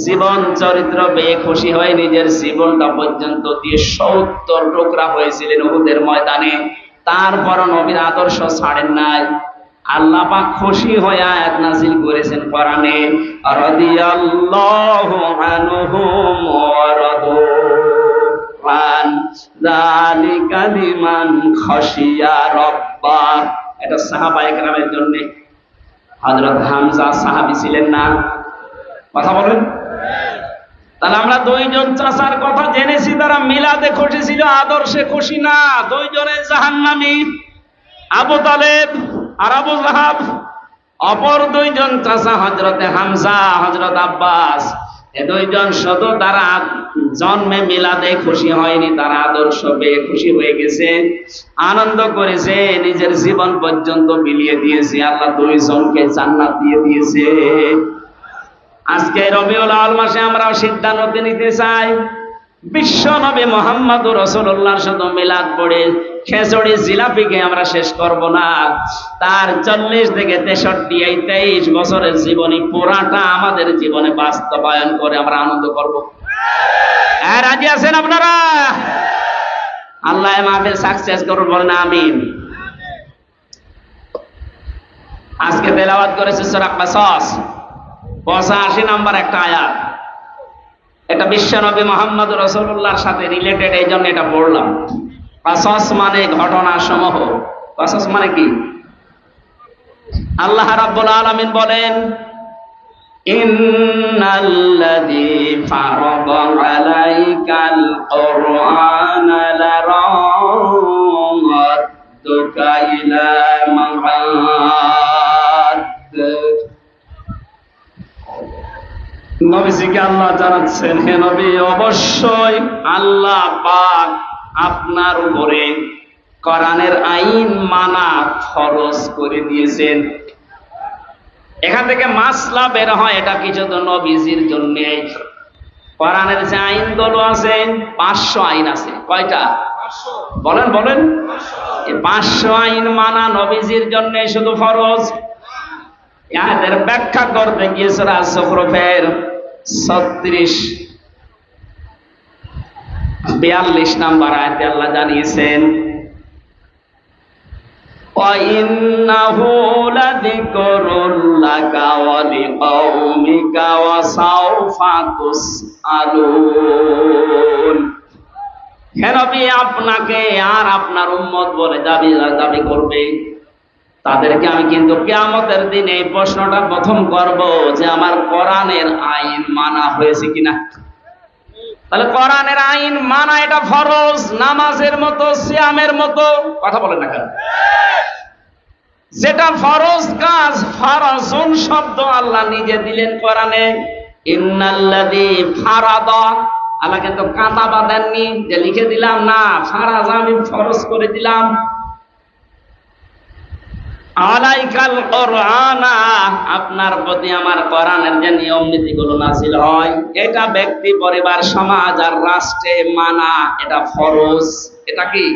জীবন চরিত্র পেয়ে খুশি হয়ে নিজের জীবনটা পর্যন্ত দিয়ে ৭০ টুকরা হয়েছিলেন উহুদের ময়দানে। তারপর নবীর আদর্শ ছাড়েন নাই। আল্লাহ পাক খুশি হয়ে আয়াত নাযিল করেছেন কোরআনে, রাদিয়াল্লাহু আনহুম ওয়া রাদু আন যালিকা লিমান খাশিয়া রাব্বাহ। এটা সাহাবায়ে কেরামের জন্য। হযরত হামজা সাহাবী ছিলেন না? কথা বলেন। তাহলে আমরা দুইজন চাচার কথা জেনেছি, তারা মিলাদে খুশি ছিল, আদর্শে খুশি না। দুইজনে জাহান্নামী, আবু তালেব আর আবু লাহাব। অপর দুইজন চাচা হযরতে হামজা, হযরত আব্বাস, এ দুইজন শুধু তারা জন্মে মিলাদে খুশি হয়নি, তারা আদর্শ পেয়ে খুশি হয়ে গেছে, আনন্দ করেছে, নিজের জীবন পর্যন্ত বিলিয়ে দিয়েছে। আল্লাহ দুইজনকে জান্নাত দিয়ে দিয়েছে। আজকে রবিউল আউয়াল মাসে আমরাও সিদ্ধান্ত নিতে চাই, বিশ্ব নবী মুহাম্মদুর রাসূলুল্লাহর শুধু মিলাদ পড়ে খেজুরি জিলাপিকে আমরা শেষ করব না। তার 40 থেকে 63 এই 23 বছরের জীবনী পুরাটা আমাদের জীবনে বাস্তবায়ন করে আমরা আনন্দ করব। হ্যাঁ, রাজি আছেন আপনারা? আল্লাহ মাহফিল সাকসেস করুন, বলেন আমিন। আজকে তেলাওয়াত করেছে সূরা কাসাস 85 নম্বর একটা আয়াত। এটা বিশ্বনবী মুহাম্মদ রাসূলুল্লাহর সাথে রিলেটেড, এই জন্য এটা পড়লাম। কাসাস মানে ঘটনা সমূহ। কাসাস মানে কি? আল্লাহ রাব্বুল আলামিন বলেন, ইন্নাল্লাযী ফারাদা আলাইকাল কুরআনা লারাদ্দুকা ইলা মাআদ। নবীজিকে আল্লাহ জানাচ্ছেন, হে নবী, অবশ্যই আল্লাহ পাক আপনার উপরে কোরআনের আইন মানা ফরজ করে দিয়েছেন। এখান থেকে মাসলা বের হয়, এটা কিছু তো নবীজির জন্য। কোরআনের যে আইনগুলো আছে 500 আইন আছে। কয়টা? বলেন বলেন। এই 500 আইন মানা নবীজির জন্য শুধু ফরজ। এদের ব্যাখ্যা করতে গিয়ে সূরা যুখরুফের 42 নম্বর আয়াতে আল্লাহ জানিয়েছেন, وَإِنَّهُ لَذِكْرٌ لَكَ وَلِقَوْمِكَ وَسَوْفَ تُسْأَلُونَ। হে নবী, আপনাকে আর আপনার উম্মত বলে দাবি করবে, তাদেরকে আমি কিন্তু কিয়ামতের দিনে এই প্রশ্নটা প্রথম করব যে আমার কোরআনের আইন মানা হয়েছে কিনা। তাহলে কোরআনের আইন মানা এটা ফরজ, নামাজের মতো, সিয়ামের মতো। কথা বলেন না কেন? যেটা ফরজ কাজ, ফারাজুন শব্দ আল্লাহ নিজে দিলেন কোরআনে। ইন্নাল্লাযী ফারাদা, আল্লাহ কিন্তু কাঁটা বাঁধেননি যে লিখে দিলাম, না, ফারাজ আমি ফরজ করে দিলাম। আলাইকাল কোরআনা, আপনার প্রতি আমার কোরআনের যে নিয়ম নীতিগুলো নাযিল হয়, এটা ব্যক্তি, পরিবার, সমাজ আর রাষ্ট্রে মানা এটা ফরজ। এটা কি?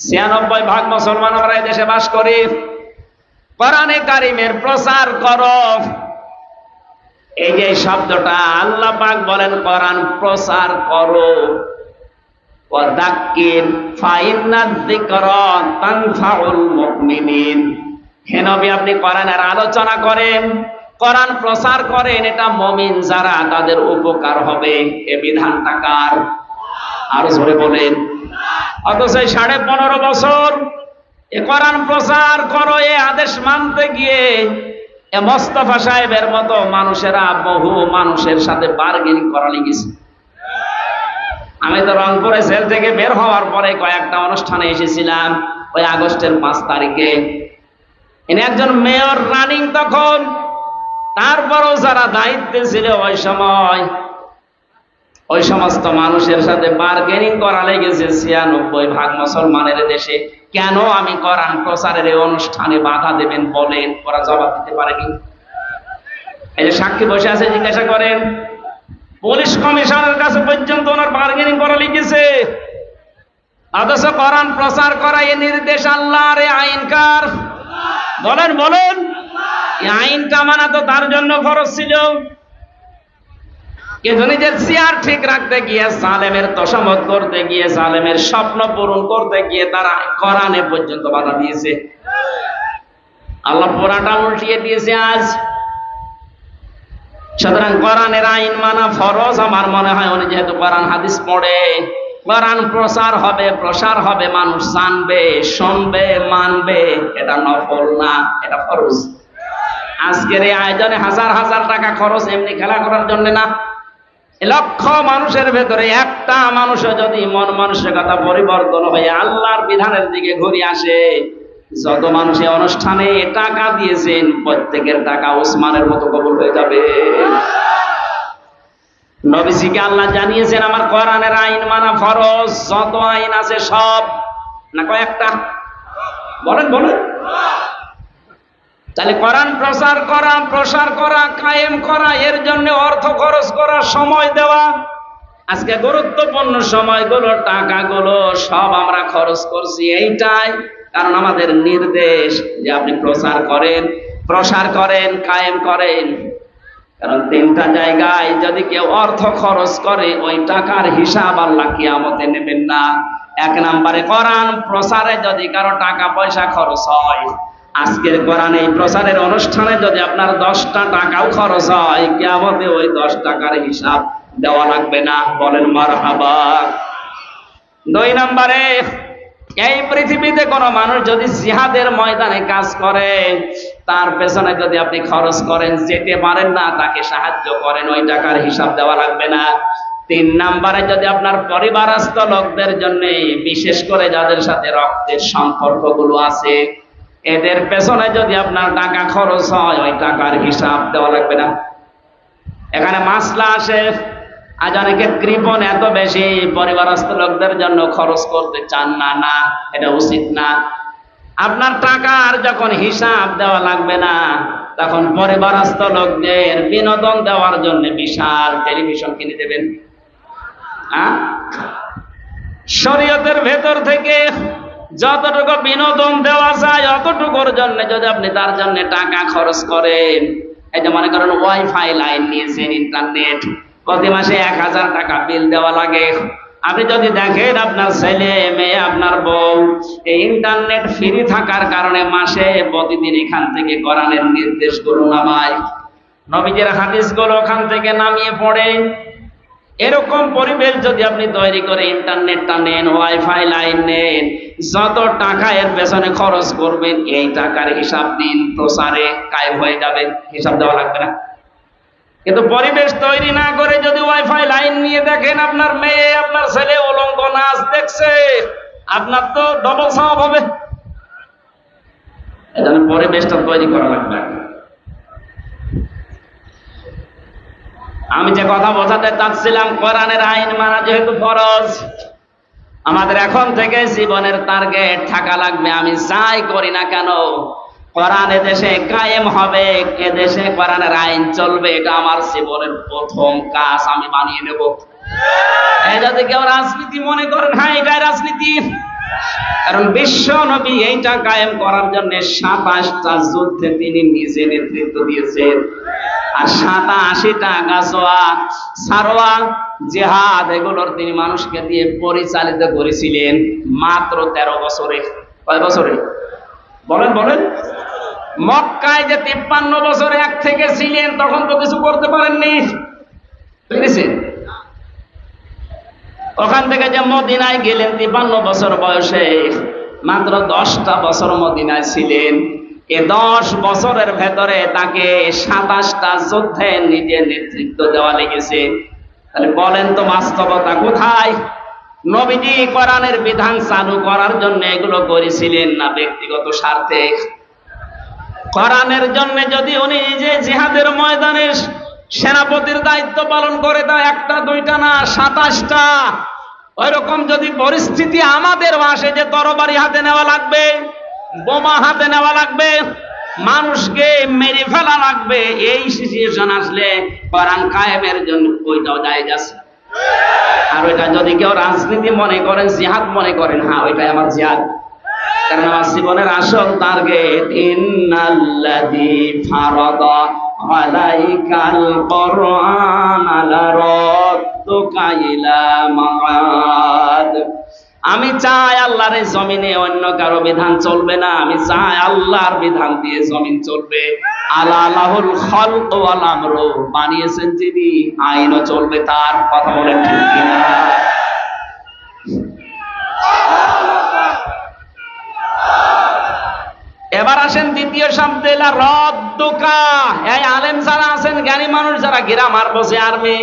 ৯৬ ভাগ মুসলমান আমরা এই দেশে বাস করি। কোরআনে কারিমের প্রচার করো, এই যে শব্দটা আল্লাহ পাক বলেন কোরআন প্রচার করো। ওয়াযাক্কির ফাইন্নায যিকরা তানফাউল মুমিনিন। হে নবী, আপনি কোরআনের আলোচনা করেন, কোরআন প্রচার করেন, এটা মুমিন যারা তাদের উপকার হবে। এই বিধানটা কার? আরো জোরে বলেন। অথচ 15.5 বছর এ কোরআন প্রচার করো এ আদেশ মানতে গিয়ে এ মোস্তফা সাহেবের মতো মানুষেরা বহু মানুষের সাথে বার্গেনিং করা লেগেছে। আমি তো রংপুরে জেল থেকে বের হওয়ার পরে কয়েকটা অনুষ্ঠানে এসেছিলাম। ওই আগস্টের 5 তারিখে ইনি একজন মেয়র রানিং তখন, তারপরও যারা দায়িত্বে ছিল ওই সময়, ওই সমস্ত মানুষের সাথে বার্গেনিং করা লেগেছে ৯৬ ভাগ মুসলমানের দেশে। কেন আমি কোরআন প্রচারের এই অনুষ্ঠানে বাধা দেবেন বলেন? ওরা জবাব দিতে পারেনি। এই যে সাক্ষী বসে আছে, জিজ্ঞাসা করেন, পুলিশ কমিশনের কাছে পর্যন্ত ওনার বার্গেনিং করা লিখেছে। অথচ কোরআন প্রচার করা এই নির্দেশ আল্লাহর, এই আইন কার? বলেন বলেন। এই আইনটা মানা তো তার জন্য ফরজ ছিল। কিন্তু নিজের চেয়ার ঠিক রাখতে গিয়ে, জালেমের তোষামত করতে গিয়ে, জালেমের স্বপ্ন পূরণ করতে গিয়ে তারা কোরআনে পর্যন্ত বাধা দিয়েছে। আল্লাহ পুরাটা উল্টিয়ে দিয়েছে আজ। সুতরাং কোরআনের আইন মানা ফরজ। আমার মনে হয় উনি যেহেতু কোরআন হাদিস পড়ে, কোরআন প্রচার হবে, প্রসার হবে, মানুষ জানবে, শুনবে, মানবে, এটা নফল না, এটা ফরজ। আজকের এই আয়োজনে হাজার হাজার টাকা খরচ এমনি খেলা করার জন্য না। লক্ষ মানুষের ভেতরে একটা মানুষও যদি মন মানসিকতা পরিবর্তন হয়ে আল্লাহর বিধানের দিকে ঘুরে আসে, যত মানুষ এই অনুষ্ঠানে টাকা দিয়েছেন প্রত্যেকের টাকা ওসমানের মতো কবুল হয়ে যাবে। নবীজিকে আল্লাহ জানিয়েছেন আমার কোরআনের আইন মানা ফরজ। যত আইন আছে সব, না কয়েকটা? বলেন বলেন। তাহলে কোরআন প্রচার করা, প্রসার করা, কায়েম করা, এর জন্য অর্থ খরচ করা, সময় দেওয়া। আজকে গুরুত্বপূর্ণ সময়গুলো, টাকাগুলো সব আমরা খরচ করছি এইটাই কারণ আমাদের নির্দেশ যে আপনি প্রচার করেন, প্রসার করেন, কায়েম করেন। কারণ 3টা জায়গায় যদি কেউ অর্থ খরচ করে, ওই টাকার হিসাব আল্লাহ কিয়ামতে নেবেন না। 1 নম্বরে কোরআন প্রচারে যদি কারো টাকা পয়সা খরচ হয়, আজকের কোরআন এই প্রচারের অনুষ্ঠানে যদি আপনার 10টা টাকাও খরচ হয়, কিয়ামতে ওই 10 টাকার হিসাব দেওয়া লাগবে না। বলেন মারহাবা। 2 নম্বরে, এই পৃথিবীতে কোনো মানুষ যদি জিহাদের ময়দানে কাজ করে, তার পেছনে যদি আপনি খরচ করেন, যেতে পারেন না, তাকে সাহায্য করেন, ওই টাকার হিসাব দেওয়া লাগবে না। 3 নম্বরে, যদি আপনার পরিবারস্থ লোকদের জন্য, বিশেষ করে যাদের সাথে রক্তের সম্পর্কগুলো আছে, এদের পেছনে যদি আপনার টাকা খরচ হয়, ওই টাকার হিসাব দেওয়া লাগবে না। এখানে মাসলা আসে, আজ অনেকে কৃপণ এত বেশি পরিবারস্থ লোকদের জন্য খরচ করতে চান না। না, এটা উচিত না। আপনার টাকার যখন হিসাব দেওয়া লাগবে না, তখন পরিবারস্থ লোকদের বিনোদন দেওয়ার জন্য বিশাল টেলিভিশন কিনে দেবেন। শরীয়তের ভেতর থেকে যতটুকু বিনোদন দেওয়া যায় অতটুকুর জন্য যদি আপনি তার জন্য টাকা খরচ করেন, এই যে মনে করেন ওয়াইফাই লাইন নিয়েছেন, ইন্টারনেট, প্রতি মাসে 1000 টাকা বিল দেওয়া লাগে। আপনি যদি দেখেন আপনার ছেলে মেয়ে, আপনার বউ এই ইন্টারনেট ফ্রি থাকার কারণে মাসে প্রতিদিন এখান থেকে কোরআনের নির্দেশগুলো নামায়, নবীদের হাদিসগুলো ওখান থেকে নামিয়ে পড়ে, এরকম পরিবেশ যদি আপনি তৈরি করে ইন্টারনেটটা নেন, ওয়াইফাই লাইন নেন, যত টাকা এর পেছনে খরচ করবেন, এই টাকার হিসাব দিন প্রচারে কায়েম হয়ে যাবে, হিসাব দেওয়া লাগবে না। কিন্তু পরিবেশ তৈরি না করে যদি ওয়াইফাই লাইন নিয়ে দেখেন আপনার মেয়ে, আপনার ছেলে উলঙ্গ নাচ দেখছে, আপনার তো ডবল সওয়াব হবে। এজন্য পরিবেশটা তৈরি করা লাগবে। আমি যে কথা বোঝাতে চাচ্ছিলাম, কোরআনের আইন মানা যেহেতু ফরজ, আমাদের এখন থেকে জীবনের টার্গেট থাকা লাগবে, আমি যাই করি না কেন কোরআন এদেশে কায়েম হবে, এদেশে কোরআনের আইন চলবে, এটা আমার জীবনের প্রথম কাজ আমি বানিয়ে নেব। এই যদি কেউ রাজনীতি মনে করেন, হ্যাঁ এটাই রাজনীতি, কারণ বিশ্ব নবী এইটা কায়েম করার জন্য 27টা যুদ্ধে তিনি নিজে নেতৃত্ব দিয়েছেন, আর 87টা গাজওয়া, সারওয়া, জিহাদ এগুলোর তিনি মানুষকে দিয়ে পরিচালিত করেছিলেন মাত্র 13 বছরে। কয় বছরে বলেন বলেন? মক্কায় যে 53 বছরে এক থেকে ছিলেন, তখন তো কিছু করতে পারেননি, বুঝেছেন? ওখান থেকে যে মদিনায় গেলেন 53 বছর বয়সে, মাত্র 10টা বছর মদিনায় ছিলেন। এই 10 বছরের ভেতরে তাকে 27টা যুদ্ধে নিজে নেতৃত্ব দেওয়া লেগেছে। তাহলে বলেন তো বাস্তবতা কোথায়? নবীজি কোরআনের বিধান চালু করার জন্য এগুলো করেছিলেন না ব্যক্তিগত স্বার্থে? কোরআনের জন্য যদি উনি নিজে জিহাদের ময়দানে সেনাপতির দায়িত্ব পালন করে, তা একটা দুইটা না 27টা, ওইরকম যদি পরিস্থিতি আমাদের আসে যে তরবারি হাতে নেওয়া লাগবে, বোমা হাতে নেওয়া লাগবে, মানুষকে মেরে ফেলা লাগবে, এই সিচুয়েশন আসলে কোরআন কায়েমের জন্য ওইটাও জায়েজ আছে। আর ওইটা যদি কেউ রাজনীতি মনে করেন, জিহাদ মনে করেন, হ্যাঁ ওইটাই আমার জিহাদ, কারণ আমার জীবনের আসল টার্গেট ইন্নাল্লাযী ফারাদা আলাইকাল কুরআন লারাদ্দুকা ইলা মাআদ। আমি চাই আল্লাহর এই জমিনে অন্য কারো বিধান চলবে না, আমি চাই আল্লাহর বিধান দিয়ে জমিন চলবে। আলা লাহুল খালক ওয়াল আমরু, বানিয়েছেন যিনি, আইনও চলবে তার। কথা বলেন ঠিক কিনা? এবার আসেন দ্বিতীয় শব্দে, লারাদ্দুকা। এই আলেম যারা আছেন, জ্ঞানী মানুষ যারা, গ্রামার বসে আর্মি,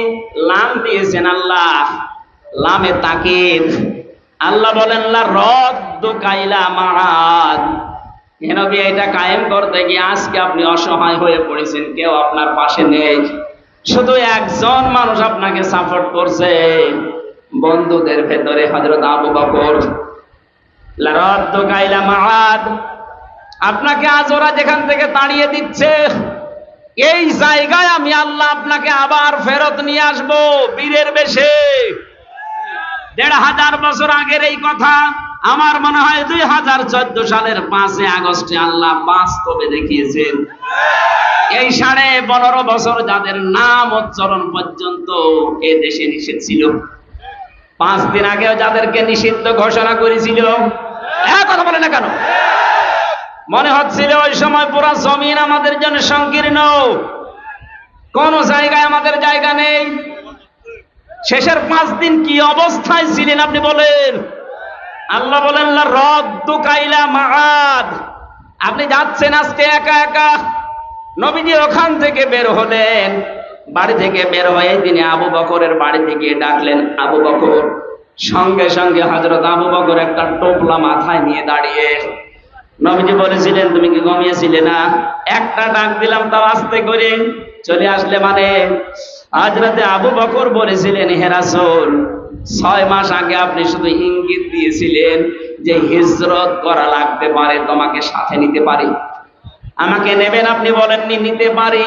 লাম দিয়েছেন আল্লাহ, লামে তাকিদ। আল্লাহ বলেন লারাদ্দুকা ইলা মাআদ। হে নবী, এটা কায়েম করতে গিয়ে আজকে আপনি অসহায় হয়ে পড়েছেন, কেউ আপনার পাশে নেই, শুধু একজন মানুষ আপনাকে সাপোর্ট করছে, বন্ধুদের ভেতরে হযরত আবু বকর। লারাদ্দুকা ইলা মাআদ, আপনাকে আজ ওরা যেখান থেকে তাড়িয়ে দিচ্ছে, এই জায়গায় আমি আল্লাহ আপনাকে আবার ফেরত নিয়ে আসবো বীরের বেশে। 1500 বছর আগের এই কথা, আমার মনে হয় 2014 সালের 5 আগস্টে আল্লাহ বাস্তবে দেখিয়েছেন। এই 15.5 বছর যাদের নাম উচ্চারণ পর্যন্ত এ দেশে নিষেধ ছিল, 5 দিন আগেও যাদেরকে নিষিদ্ধ ঘোষণা করেছিল, কথা বলে না কেন? মনে হচ্ছিল ওই সময় পুরো জমিন আমাদের জন্য সংকীর্ণ, কোন জায়গায় আমাদের জায়গা নেই। শেষের 5 দিন কি অবস্থায় ছিলেন আপনি বলেন? আল্লাহ বলেন লারাদ্দুকা ইলা মাআদ। আপনি যাচ্ছেন আজকে একা একা, নবীজি ওখান থেকে বের হলেন, বাড়ি থেকে বের হয়ে তিনি আবু বকরের বাড়ি থেকে ডাকলেন, আবু বকর। সঙ্গে সঙ্গে হযরত আবু বকর একটা টোপলা মাথায় নিয়ে দাঁড়িয়ে। নবীজি বলেছিলেন তুমি কি ঘুমিয়েছিলে না? একটা ডাক দিলাম তাও আস্তে করে চলে আসলে মানে? হযরতে আবু বকর বলেছিলেন, হে রাসূল, 6 মাস আগে আপনি শুধু ইঙ্গিত দিয়েছিলেন যে হিজরত করা লাগতে পারে, তোমাকে সাথে নিতে পারি, আমাকে নেবেন, আপনি বলেননি নিতে পারি।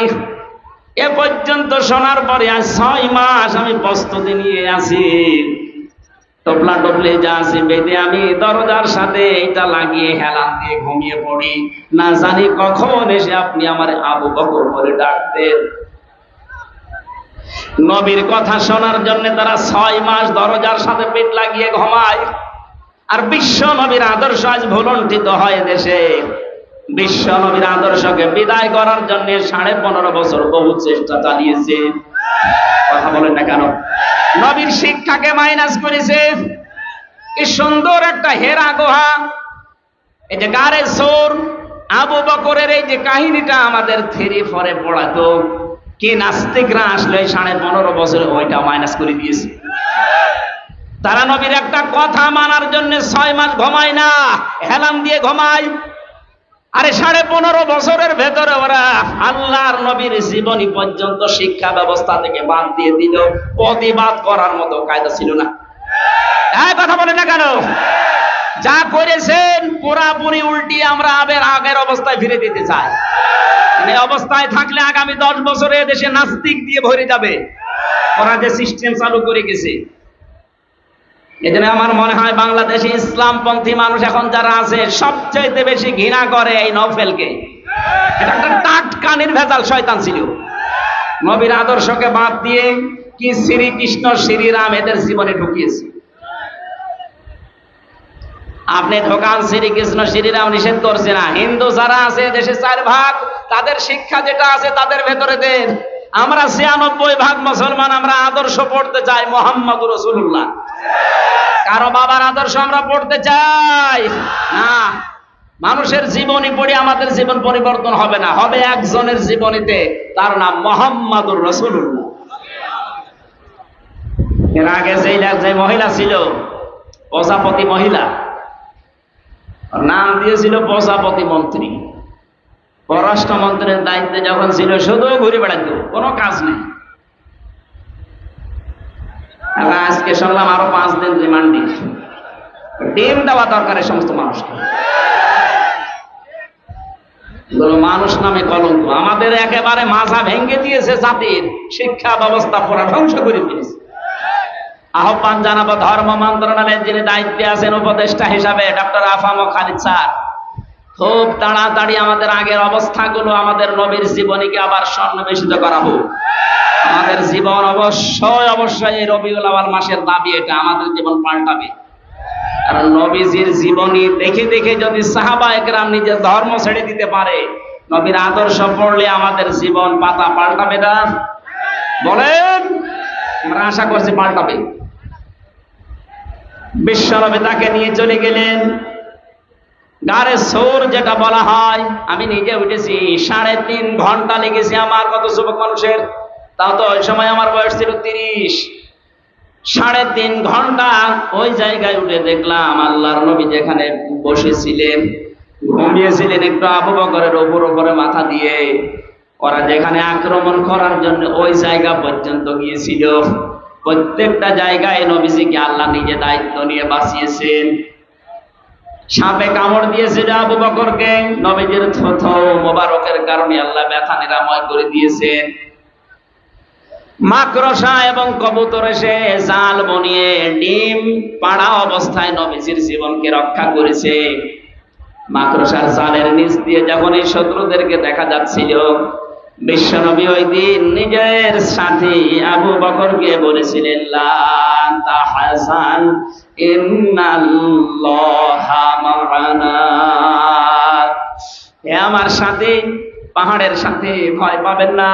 এ পর্যন্ত শোনার পরে আজ 6 মাস আমি প্রস্তুতি নিয়ে আছি, টোপলা টোপলে যা আছে বেঁধে আমি দরজার সাথে এটা লাগিয়ে হেলান দিয়ে ঘুমিয়ে পড়ি, না জানি কখন এসে আপনি আমার আবু বকর বলে ডাকতেন। নবীর কথা শোনার জন্য তারা 6 মাস দরজার সাথে পেট লাগিয়ে ঘুমায়। আর বিশ্ব নবীর আদর্শ আজ ভুলণ্ঠিত হয় দেশে। বিশ্ব নবীর আদর্শকে বিদায় করার জন্য 15.5 বছর বহু চেষ্টা চালিয়েছে। কথা বলেন না কেন? নবীর শিক্ষাকে মাইনাস করেছে। কি সুন্দর একটা হেরা গুহা, এই যে গারে সোর, আবু বকরের এই যে কাহিনীটা আমাদের 3-4 পড়াতো, কি নাস্তিকরা আসলে 15.5 বছরে ওইটা মাইনাস করে দিয়েছে। তারা নবীর একটা কথা মানার জন্য 6 মাস ঘুমায় না, হেলান দিয়ে ঘুমায়। আরে 15.5 বছরের ভেতরে ওরা আল্লাহর নবীর জীবনী পর্যন্ত শিক্ষা ব্যবস্থা থেকে বাদ দিয়ে দিল। প্রতিবাদ করার মতো কায়দা ছিল না। কথা বলে না কেন? যা করেছেন পুরাপুরি উল্টি আমরা আগের অবস্থায় ফিরে দিতে চাই। এই অবস্থায় থাকলে আগামী 10 বছরে দেশে নাস্তিক দিয়ে ভরে যাবে। ওরা যে সিস্টেম চালু করে গেছে, এজন্য আমার মনে হয় বাংলাদেশে ইসলামপন্থী মানুষ এখন যারা আছে সবচাইতে বেশি ঘৃণা করে এই নওফেলকে। এটা একটা টাটকা নির্ভেজাল শয়তান ছিল। নবীর আদর্শকে বাদ দিয়ে কি শ্রীকৃষ্ণ শ্রীরাম এদের জীবনে ঢুকিয়েছে। আপনি ঢোকান, শ্রীকৃষ্ণ শ্রীরাম নিষেধ করছে না। হিন্দু যারা আছে দেশে 4 ভাগ, তাদের শিক্ষা যেটা আছে তাদের ভেতরে দেন। আমরা 96 ভাগ মুসলমান, আমরা আদর্শ পড়তে চাই মুহাম্মদুর রাসূলুল্লাহ। কারো বাবার আদর্শ আমরা পড়তে চাই না। মানুষের জীবনী পড়ে আমাদের জীবন পরিবর্তন হবে না, হবে একজনের জীবনীতে, তার নাম মুহাম্মদুর রাসূলুল্লাহ। এর আগে যে মহিলা ছিল প্রজাপতি মহিলা, নাম দিয়েছিল প্রজাপতি মন্ত্রী। পররাষ্ট্রমন্ত্রীর দায়িত্বে যখন ছিল শুধু ঘুরে বেড়াতো, কোনো কাজ নেই। আজকে শুনলাম আরো 5 দিন রিমান্ডে। ডিম দেওয়া দরকার এই সমস্ত মানুষকে। মানুষ নামে কলঙ্ক, আমাদের একেবারে মাথা ভেঙে দিয়েছে, জাতির শিক্ষা ব্যবস্থা পুরো ধ্বংস করে দিয়েছে। আহ্বান জানাবো ধর্ম মন্ত্রণালয়ের যিনি দায়িত্বে আছেন উপদেষ্টা হিসাবে ডক্টর আফাম খালিদ স্যার, খুব তাড়াতাড়ি আমাদের আগের অবস্থাগুলো, আমাদের নবীর জীবনীকে আবার সন্নিবেশিত করা হোক। আমাদের জীবন অবশ্যই এই রবিউল আউয়াল মাসের দাবি, এটা আমাদের জীবন পাল্টাবে। কারণ নবীজির জীবনী দেখে দেখে যদি সাহাবায়ে কেরাম নিজের ধর্ম ছেড়ে দিতে পারে, নবীর আদর্শ পড়লে আমাদের জীবন পাতা পাল্টাবে না? বলেন, আমরা আশা করছি পাল্টাবে। বিশ্বনবী তাকে নিয়ে চলে গেলেন গারে সৌর, যেটা বলা হয়। আমি নিজে উঠেছি, 3.5 ঘন্টা লেগেছে আমার। কত যুবক মানুষের, তাও তো ওই সময় আমার বয়স ছিল 30। 3.5 ঘন্টা ওই জায়গায় উঠে দেখলাম আল্লাহর নবী যেখানে বসেছিলেন, ঘুমিয়েছিলেন একটু আবু বকরের উপরে মাথা দিয়ে। ওরা যেখানে আক্রমণ করার জন্য ওই জায়গা পর্যন্ত গিয়েছিল, প্রত্যেকটা জায়গায় নবীজিকে আল্লাহ নিজে দায়িত্ব নিয়ে বাঁচিয়েছেন। সাপে কামড় দিয়েছিল আবু বকরকে, নবীজির থুথু মোবারকের কারণে আল্লাহ ব্যথা নিরাময় করে দিয়েছেন। মাকড়সা এবং কবুতর এসে জাল বনিয়ে ডিম পাড়া অবস্থায় নবীজির জীবনকে রক্ষা করেছে। মাকড়সার জালের নিচ দিয়ে যখন এই শত্রুদেরকে দেখা যাচ্ছিল, বিশ্বনবী ওই দিন নিজের সাথী আবু বকরকে বলেছিলেন, লা তাহজান ইন্নাল্লাহা মা'ানা। হে আমার সাথী, পাহাড়ের সাথে ভয় পাবেন না,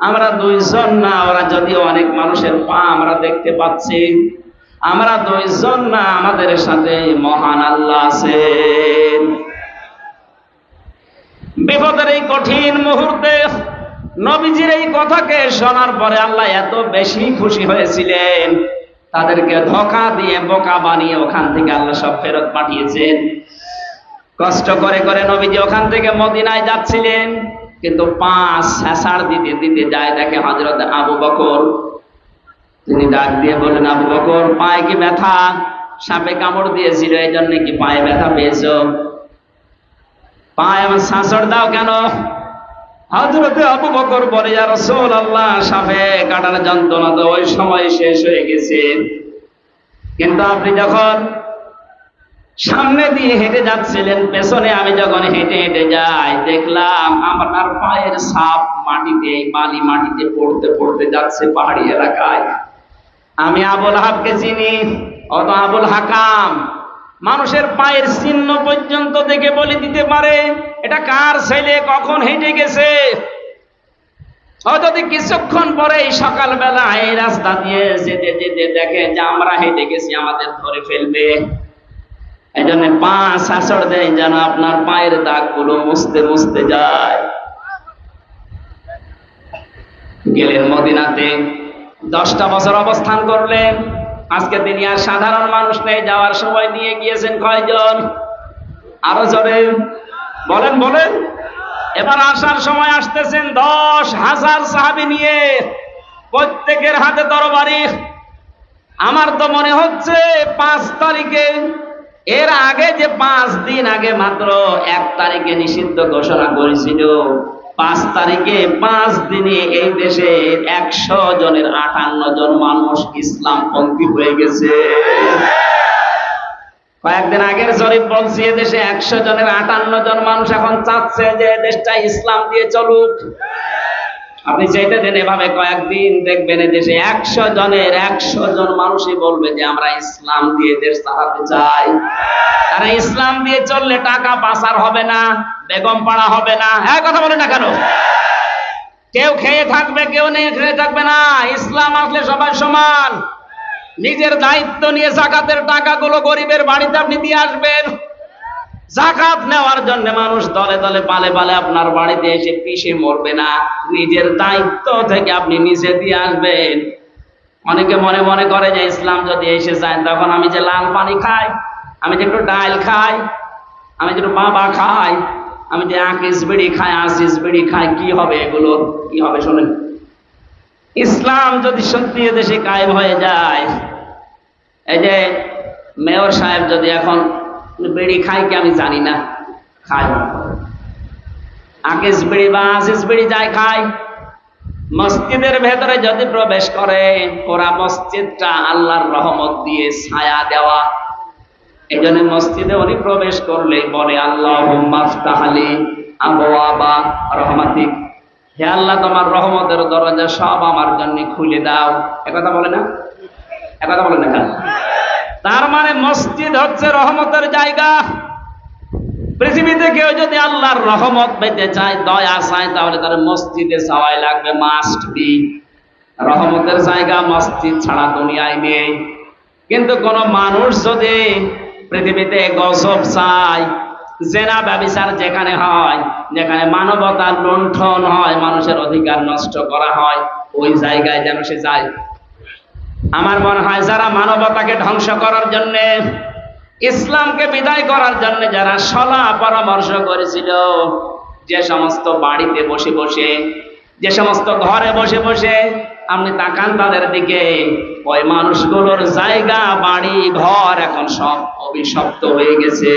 আমরা 2 জন না, ওরা যদিও অনেক মানুষের পা আমরা দেখতে পাচ্ছি, আমরা 2 জন না, আমাদের সাথে মহান আল্লাহ আছেন। বিপদের এই কঠিন মুহূর্তে নবীজির এই কথাকে শোনার পরে আল্লাহ এত বেশি খুশি হয়েছিলেন, তাদেরকে ধোঁকা দিয়ে বোকা বানিয়ে ওখান থেকে আল্লাহ সব ফেরত পাঠিয়েছেন। কষ্ট করে করে নবীজি ওখান থেকে মদিনায় যাচ্ছিলেন, কিন্তু পা ছেঁচাড় দিতে দিতে যায় দেখে হযরত আবু বকর। তিনি ডাক দিয়ে বললেন, আবু বকর, পায়ে কি ব্যথা? সাপে কামড় দিয়েছিল, এই জন্য কি পায়ে ব্যথা পেয়েছো? পায়ে আমার ছাঁচড় দাও কেন? হযরত আবু বকর বলে, ইয়া রাসূলুল্লাহ, সাপে কাটার যন্ত্রণা তো ওই সময় শেষ হয়ে গেছে, কিন্তু আপনি যখন সামনে দিয়ে হেঁটে যাচ্ছিলেন, পেছনে আমি যখন হেঁটে হেঁটে যাই, দেখলাম আপনার পায়ের ছাপ মাটিতে, বালি মাটিতে পড়তে পড়তে যাচ্ছে পাহাড়ি এলাকায়। আমি আবুল হাবকে চিনি, অত আবুল হাকাম মানুষের পায়ের চিহ্ন পর্যন্ত দেখে বলে দিতে পারে এটা কার ছেলে, কখন হেঁটে গেছে। যদি কিছুক্ষণ পরে সকালবেলা এই রাস্তা দিয়ে যেতে যেতে দেখে যে আমরা হেঁটে গেছি, আমাদের ধরে ফেলবে। এই জন্য পা ছাঁচড় দেয় যেন আপনার পায়ের দাগগুলো মুছতে মুছতে যায়। গেলেন মদিনাতে, 10টা বছর অবস্থান করলেন। আজকে তিনি আর সাধারণ মানুষ নেই, যাওয়ার সময় নিয়ে গিয়েছেন কয়জন? আরো জোরে। বলেন বলেন। এবার আসার সময় আসতেছেন 10,000 সাহাবী নিয়ে, প্রত্যেকের হাতে তরবারি। আমার তো মনে হচ্ছে 5 তারিখে, এর আগে যে 5 দিন আগে মাত্র 1 তারিখে নিষিদ্ধ ঘোষণা করেছিল, 5 তারিখে 5 দিনে এই দেশে 100 জনের 58 জন মানুষ ইসলামপন্থী হয়ে গেছে। কয়েকদিন আগের জরিপ বলছি, এদেশে 100 জনের 58 জন মানুষ এখন চাচ্ছে যে দেশটা ইসলাম দিয়ে চলুক। আপনি চাইতে দেন এভাবে কয়েকদিন, দেখবেন এদেশে 100 জনের 100 জন মানুষই বলবে যে আমরা ইসলাম দিয়ে দেশ চালাতে চাই। তারা ইসলাম দিয়ে চললে টাকা পাচার হবে না, বেগম পাড়া হবে না। হ্যাঁ, কথা বলে না কেন? কেউ খেয়ে থাকবে, কেউ নেই খেয়ে থাকবে না। ইসলাম আসলে সবাই সমান। নিজের দায়িত্ব নিয়ে যাকাতের টাকাগুলো গরিবের বাড়িতে আপনি দিয়ে আসবেন। যাকাত নেওয়ার জন্য মানুষ দলে দলে পালে পালে আপনার বাড়িতে এসে পিষে মরবে না। নিজের দায়িত্ব থেকে আপনি নিজে দিয়ে আসবেন। অনেকে মনে মনে করে যে ইসলাম যদি এসে যায় তখন আমি যে লাল পানি খাই, আমি যে একটু ডাল খাই, আমি যে একটু বাবা খাই, আমি যে আকিস বিড়ি খাই, আসিস বিড়ি খাই, কি হবে? এগুলোর কি হবে? শোনেন, ইসলাম যদি সত্যি এদেশে কায়েম হয়ে যায়, এই যে মেয়র সাহেব যদি এখন বিড়ি খায় কি আমি জানি না, খায় আকিস বিড়ি বা আসিস বিড়ি যাই খায়, মসজিদের ভেতরে যদি প্রবেশ করে, ওরা মসজিদটা আল্লাহর রহমত দিয়ে ছায়া দেওয়া। এই জন্য মসজিদে উনি প্রবেশ করলে বলে আল্লাহুম্মা আফতাহ লি আবওয়াবা রহমাতিক, হে আল্লাহ তোমার রহমতের দরজা সব আমার জন্য খুলে দাও। একথা বলে না? একথা বলে না কেন? তার মানে মসজিদ হচ্ছে রহমতের জায়গা। পৃথিবীতে কেউ যদি আল্লাহর রহমত পেতে চায়, দয়া চায়, তাহলে তার মসজিদে যাওয়াই লাগবে, মাস্ট বি। রহমতের জায়গা মসজিদ ছাড়া দুনিয়ায় নেই। কিন্তু কোন মানুষ যদি পৃথিবীতে গজব চায়, জেনা ব্যভিচার যেখানে হয়, যেখানে মানবতার লুণ্ঠন হয়, মানুষের অধিকার নষ্ট করা হয়, ওই জায়গায় যেন সে যায়। আমার মনে হয় যারা মানবতাকে ধ্বংস করার জন্য, ইসলামকে বিদায় করার জন্য যারা সলা পরামর্শ করেছিল, যে সমস্ত বাড়িতে বসে বসে, যে সমস্ত ঘরে বসে বসে আপনি তাকান তাদের দিকে, ওই মানুষগুলোর জায়গা, বাড়ি, ঘর এখন সব অভিশপ্ত হয়ে গেছে।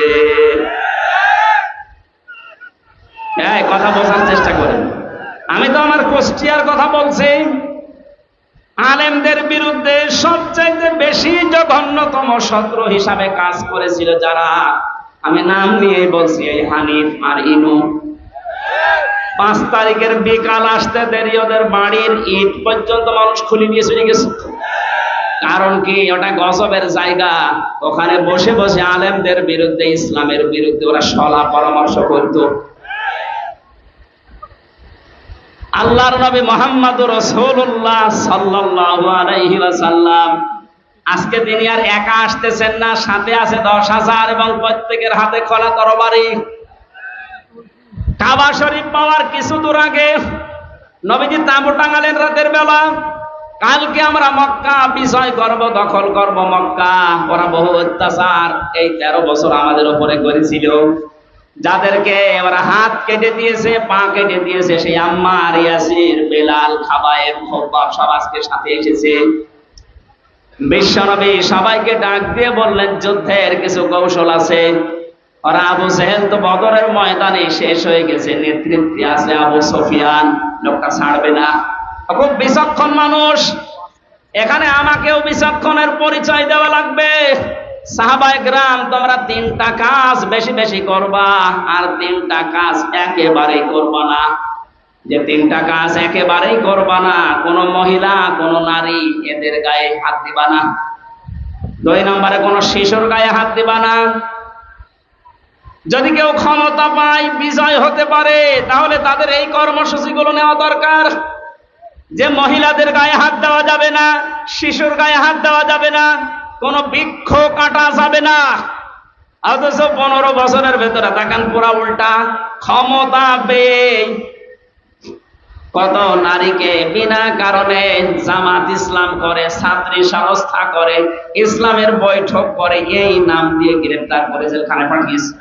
হ্যাঁ, কথা বোঝার চেষ্টা করেন। আমি তো আমার কুষ্টিয়ার কথা বলছি। আলেমদের বিরুদ্ধে সবচেয়ে বেশি জঘন্যতম শত্রু হিসাবে কাজ করেছিল যারা, আমি নাম নিয়ে বলছি, এই হানিফ আর ইনু। 5 তারিখের বিকাল আসতে দেরি, ওদের বাড়ির ইট পর্যন্ত মানুষ খুলে নিয়ে চলে গেছে। কারণ কি? ওটা গজবের জায়গা। ওখানে বসে বসে আলেমদের বিরুদ্ধে, ইসলামের বিরুদ্ধে ওরা সলা পরামর্শ করত। আল্লাহর নবী মুহাম্মদুর রাসূলুল্লাহ সাল্লাল্লাহু আলাইহি ওয়াসাল্লাম আজকে তিনি আর একা আসতেছেন না, সাথে আছে 10,000 এবং প্রত্যেকের হাতে খোলা তরবারি। কাবা শরীফ পাওয়ার কিছু দূর আগে নবীজি তাঁবু টাঙালেন রাতের বেলা। কালকে আমরা মক্কা বিজয় করব, দখল করব মক্কা। ওরা বহু অত্যাচার এই 13 বছর আমাদের উপরে করেছিল। যাদেরকে ওরা হাত কেটে দিয়েছে, পা কেটে দিয়েছে, সেই আম্মার, ইয়াসির, বেলাল, খাবায়েব, খব্বাব সব আজকে সাথে এসেছে। বিশ্বনবী সবাইকে ডাক দিয়ে বললেন যুদ্ধের কিছু কৌশল আছে। ওরা আবু জেহেল তো বদরের ময়দানে শেষ হয়ে গেছে, নেতৃত্বে আছে আবু সুফিয়ান, লোকটা ছাড়বে না, খুব বিচক্ষণ মানুষ। এখানে আমাকেও বিচক্ষণের পরিচয় দেওয়া লাগবে। সাহাবায়ে কেরাম, তোমরা 3টা কাজ বেশি বেশি করবা, আর 3টা কাজ একেবারেই করবা না। যে 3টা কাজ একেবারেই করবা না, কোন মহিলা, কোন নারী, এদের গায়ে হাত দিবা না। 2 নম্বরে কোন শিশুর গায়ে হাত দিবা না। যদি কেউ ক্ষমতা পায়, বিজয় হতে পারে, তাহলে তাদের এই কর্মসূচিগুলো নেওয়া দরকার। যে মহিলাদের গায়ে হাত দেওয়া যাবে না, শিশুর গায়ে হাত দেওয়া যাবে না, কোন বৃক্ষ কাটা যাবে না। অথচ 15 বছরের ভেতরে তাকান পুরা উল্টা। ক্ষমতা পেয়ে কত নারীকে বিনা কারণে জামাত ইসলাম করে, ছাত্রী সংস্থা করে, ইসলামের বৈঠক করে, এই নাম দিয়ে গ্রেফতার করে জেলখানায় পাঠিয়েছে।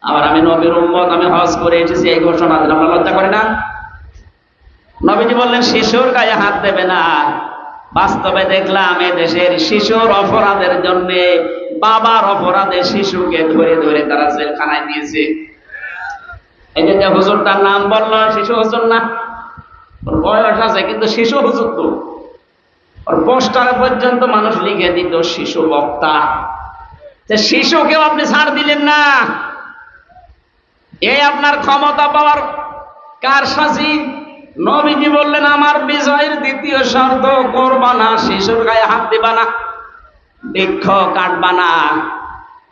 আবার আমি নবীর উম্মত, আমি হজ করে এসেছি, এই ঘোষণা দিলাম, আমরা লজ্জা করে না? নবীজি বললেন শিশুর গায়ে হাত দেবে না। বাস্তবে দেখলাম এ দেশের শিশুর অপরাধের জন্য বাবার অপরাধে শিশুকে ধরে ধরে তারা জেলখানায় দিয়েছে। এই যে হুজুরটার নাম বললো, শিশু হুজুর না, ওর বয়স আছে কিন্তু শিশু হুজুর তো। ওর পোস্টারে পর্যন্ত মানুষ লিখে দিত শিশু বক্তা। শিশুকেও আপনি ছাড় দিলেন না। এই আপনার ক্ষমতা পাওয়ার কারসাজি। নবীজি বললেন আমার বিজয়ের দ্বিতীয় শর্ত, করবা না, শিশুর গায়ে হাত দিবা না, বৃক্ষ কাটবা না।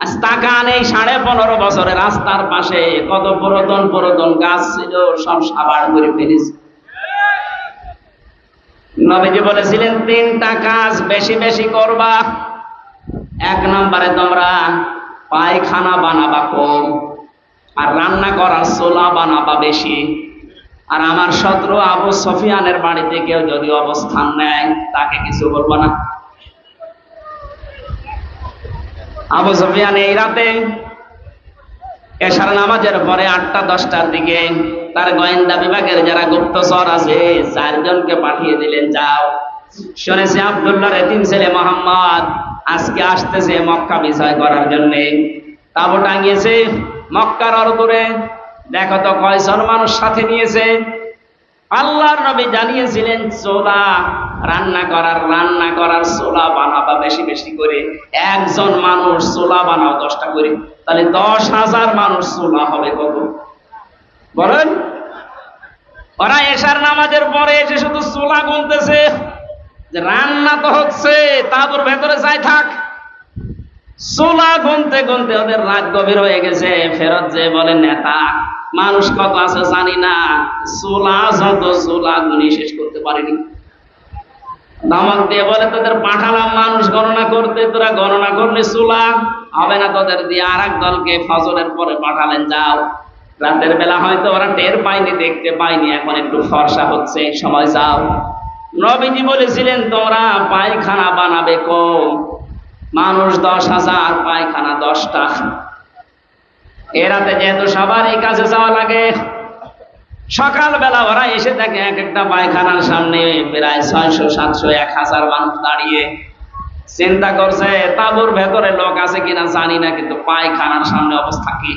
আজ তাকান, এই 15.5 বছরের রাস্তার পাশে কত পুরাতন পুরাতন গাছ ছিল, সব সাবাড় করে ফেলেছে। নবীজি বলেছিলেন 3টা কাজ বেশি বেশি করবা। 1 নম্বরে তোমরা পায়খানা বানাবা কম, আর রান্না করার চুলা বানাবা বেশি। আর আমার শত্রু আবু সুফিয়ানের বাড়িতে কেউ যদি অবস্থান নেয় তাকে কিছু বলবো না। আবু সুফিয়ান এই রাতে এশার নামাজের পরে 8টা-10টার দিকে তার গোয়েন্দা বিভাগের যারা গুপ্তচর আছে 4 জনকে পাঠিয়ে দিলেন, যাও, শুনেছি আব্দুল্লাহর এতিম ছেলে মোহাম্মদ আজকে আসতেছে মক্কা বিজয় করার জন্য। তাবু টাঙিয়েছে মক্কার অদূরে, দেখো তো কয়জন মানুষ সাথে নিয়েছে। আল্লাহর নবী জানিয়েছিলেন চোলা রান্না করার চোলা বানাবা বেশি বেশি করে। 1 জন মানুষ চোলা বানাও 10টা করে, তাহলে 10,000 মানুষ চোলা হবে কত বলেন? ওরা এশার নামাজের পরে এসে শুধু চোলা গুনতেছে, যে রান্না তো হচ্ছে, তাবুর ভেতরে যাই থাক। চোলা গুনতে গুনতে ওদের রাত গভীর হয়ে গেছে। ফেরত যে বলে নেতা, মানুষ কত আছে জানি না, চোলা যত চোলা গুনি শেষ করতে পারিনি। ধমক দিয়ে বলে তোদের পাঠালাম মানুষ গণনা করতে, তোরা গণনা করলে চোলা হবে না, তোদের দিয়ে আরেক দলকে ফজরের পরে পাঠালেন, যাও। রাতের বেলা হয়তো ওরা টের পায়নি, দেখতে পায়নি, এখন একটু ফর্সা হচ্ছে, সময় যাও। নবীজি বলেছিলেন তোমরা পায়খানা বানাবে কম, মানুষ 10,000, পায়খানা 10টা। এ রাতে যেহেতু সবার এই কাজে যাওয়া লাগে, সকালবেলা ওরা এসে থাকে এক একটা পায়খানার সামনে প্রায় 600, 700, 1000 মানুষ দাঁড়িয়ে। চিন্তা করছে তাবুর ভেতরে লোক আছে কিনা জানি না, কিন্তু পায়খানার সামনে অবস্থা কি।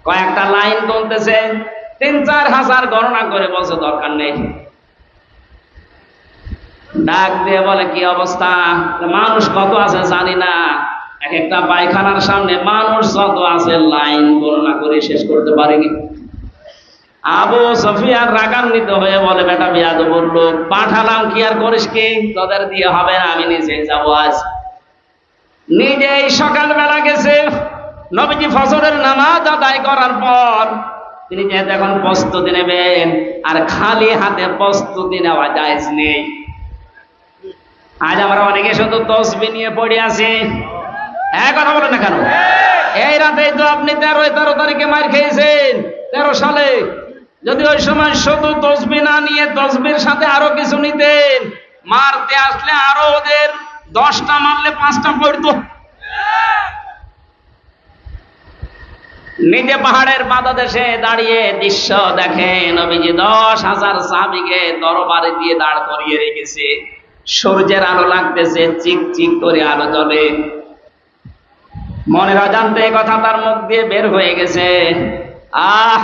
কয়েকটা লাইন গুনতেছে, 3-4 হাজার গণনা করে বলছে দরকার নেই। ডাক দিয়ে বলে কি অবস্থা, মানুষ কত আছে জানি না, এক একটা পায়খানার সামনে মানুষ যত আছে লাইন গণনা করে শেষ করতে পারিনি। আবু সুফিয়ান রাগান্বিত হয়ে বলে বেটা বেয়াদব লোক, পাঠালাম কি আর করিস কি, তোদের দিয়ে হবে না, আমি নিজে যাবো। আজ নিজেই সকালবেলা গেছে। নবীজি ফজরের নামাজ আদায় করার পর তিনি যেহেতু এখন প্রস্তুতি নেবেন, আর খালি হাতে প্রস্তুতি নেওয়া জায়েজ নেই। আজ আমরা অনেকে শুধু তসবিহ নিয়ে পড়ে আছি। কথা বলেন না কেন? এই রাতে তো আপনি 13 তারিখে মার খেয়েছেন, 13 সালে। যদি ওই সময় শুধু তসবিহ না নিয়ে তসবির সাথে আরো কিছু নিতেন, মারতে আসলে আরো ওদের 10টা মারলে 5টা পড়তো। নিজে পাহাড়ের পাদদেশে দাঁড়িয়ে দৃশ্য দেখে নবীজি 10,000 সাহাবীকে দরবারে দিয়ে দাঁড় করিয়ে রেখেছে। সূর্যের আলো লাগতেছে, চিক চিক করে আলো জ্বলে। মনের অজান্তে কথা তার মুখ দিয়ে বের হয়ে গেছে, আহ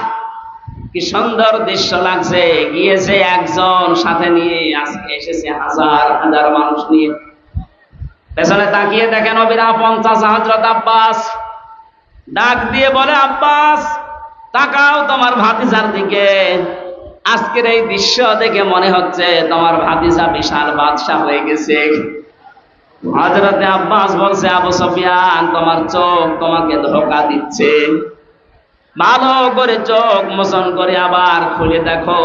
কি সুন্দর দৃশ্য লাগছে। গিয়েছে একজন, সাথে নিয়ে আজকে এসেছে 1000 মানুষ নিয়ে। পেছনে তাকিয়ে দেখেন নবীর আপন চাচা হযরত আব্বাস। ডাক দিয়ে বলে আব্বাস তাকাও তোমার ভাতিজার দিকে। আজকের এই দৃশ্য দেখে মনে হচ্ছে তোমার ভাতিজা বিশাল বাদশা হয়ে গেছে। হযরত আব্বাস বলছে আবু সুফিয়ান তোমার চোখ তোমাকে ধোঁকা দিচ্ছে, ভালো করে চোখ মোচন করে আবার খুলে দেখো,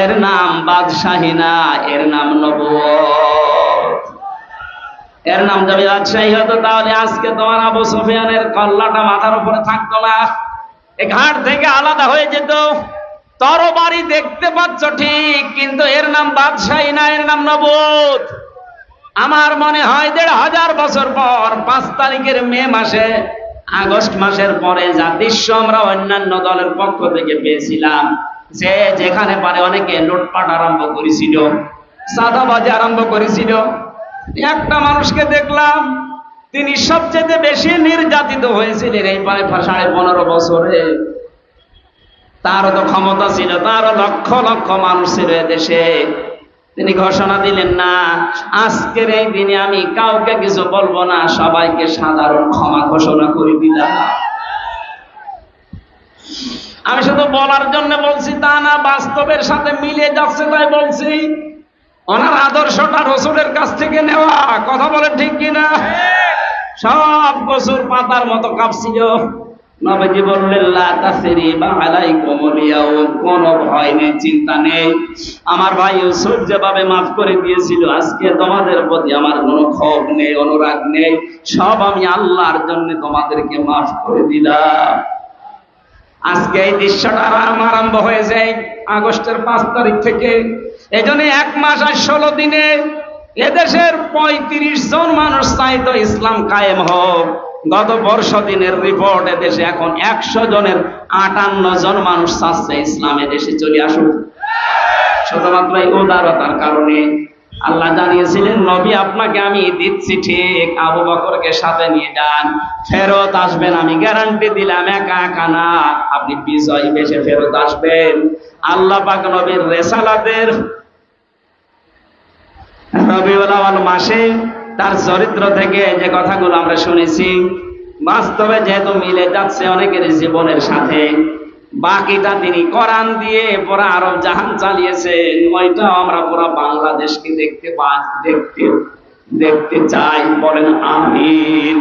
এর নাম বাদশাহী না, এর নাম নবুয়ত। এর নাম যদি বাদশাহী হতো তাহলে আজকে তোমার আবু সুফিয়ানের কল্লাটা মাথার উপরে থাকতো না, এই ঘাট থেকে আলাদা হয়ে যেত। তরবারি দেখতে পাচ্ছ ঠিক, কিন্তু এর নাম বাদশাহী না, এর নাম নবুয়ত। আমার মনে হয় 1500 বছর পর 5 তারিখের মে মাসে আগস্ট মাসের পরে যা দৃশ্য আমরা অন্যান্য দলের পক্ষ থেকে পেয়েছিলাম, যে যেখানে পারে অনেকে লুটপাট আরম্ভ করেছিল, চাঁদাবাজি আরম্ভ করেছিল। একটা মানুষকে দেখলাম, তিনি সবচেয়ে বেশি নির্যাতিত হয়েছিলেন এই 15.5 বছরে। তারও তো ক্ষমতা ছিল, তারও লক্ষ লক্ষ মানুষ ছিল দেশে। তিনি ঘোষণা দিলেন, না, আজকের এই দিনে আমি কাউকে কিছু বলবো না, সবাইকে সাধারণ ক্ষমা ঘোষণা করে দিলাম। আমি শুধু বলার জন্য বলছি তা না, বাস্তবের সাথে মিলে যাচ্ছে তাই বলছি। ওনার আদর্শটা রাসূলের কাছ থেকে নেওয়া, কথা বলেন ঠিক কিনা? সব কসুর পাতার মতো কাঁপছিল। নবীজি বললেন, লা তাসরিবা আলাইকুমুল ইয়াউম, কোনো ভয় নেই, চিন্তা নেই। আমার ভাই ইউসুফ যেভাবে মাফ করে দিয়েছিল, আজকে তোমাদের প্রতি আমার কোনো ক্ষোভ নেই, অনুরাগ নেই, সব আমি আল্লাহর জন্য তোমাদেরকে মাফ করে দিলাম। আজকে এই দৃশ্যটা আরম্ভ হয়ে যায় আগস্টের 5 তারিখ থেকে। এজন্য 1 মাস আর 16 দিনে এদেশের 35 জন মানুষ চাইতো ইসলাম কায়েম হোক। গত বর্ষ দিনের রিপোর্ট, এদেশে এখন 100 জনের 58 জন মানুষ চাচ্ছে ইসলাম এদেশে চলে আসুক। শুধুমাত্র এই উদারতার কারণে। আল্লাহ জানিয়েছিলেন, নবী আপনাকে আমি দিচ্ছি ঠিক, আবু বকরকে সাথে নিয়ে যান, ফেরত আসবেন, আমি গ্যারান্টি দিলাম, একা একা না, আপনি বিজয় বেশে ফেরত আসবেন। আল্লাহ পাক নবীর রিসালাতের রবিউল আউয়াল মাসে তার চরিত্র থেকে যে কথাগুলো আমরা শুনেছি, বাস্তবে যেহেতু মিলে যাচ্ছে অনেকের জীবনের সাথে, বাকিটা তিনি কোরআন দিয়ে পুরা আরব জাহান চালিয়েছেন, ওইটা আমরা পুরা বাংলাদেশকে দেখতে চাই। বলেন আমিন।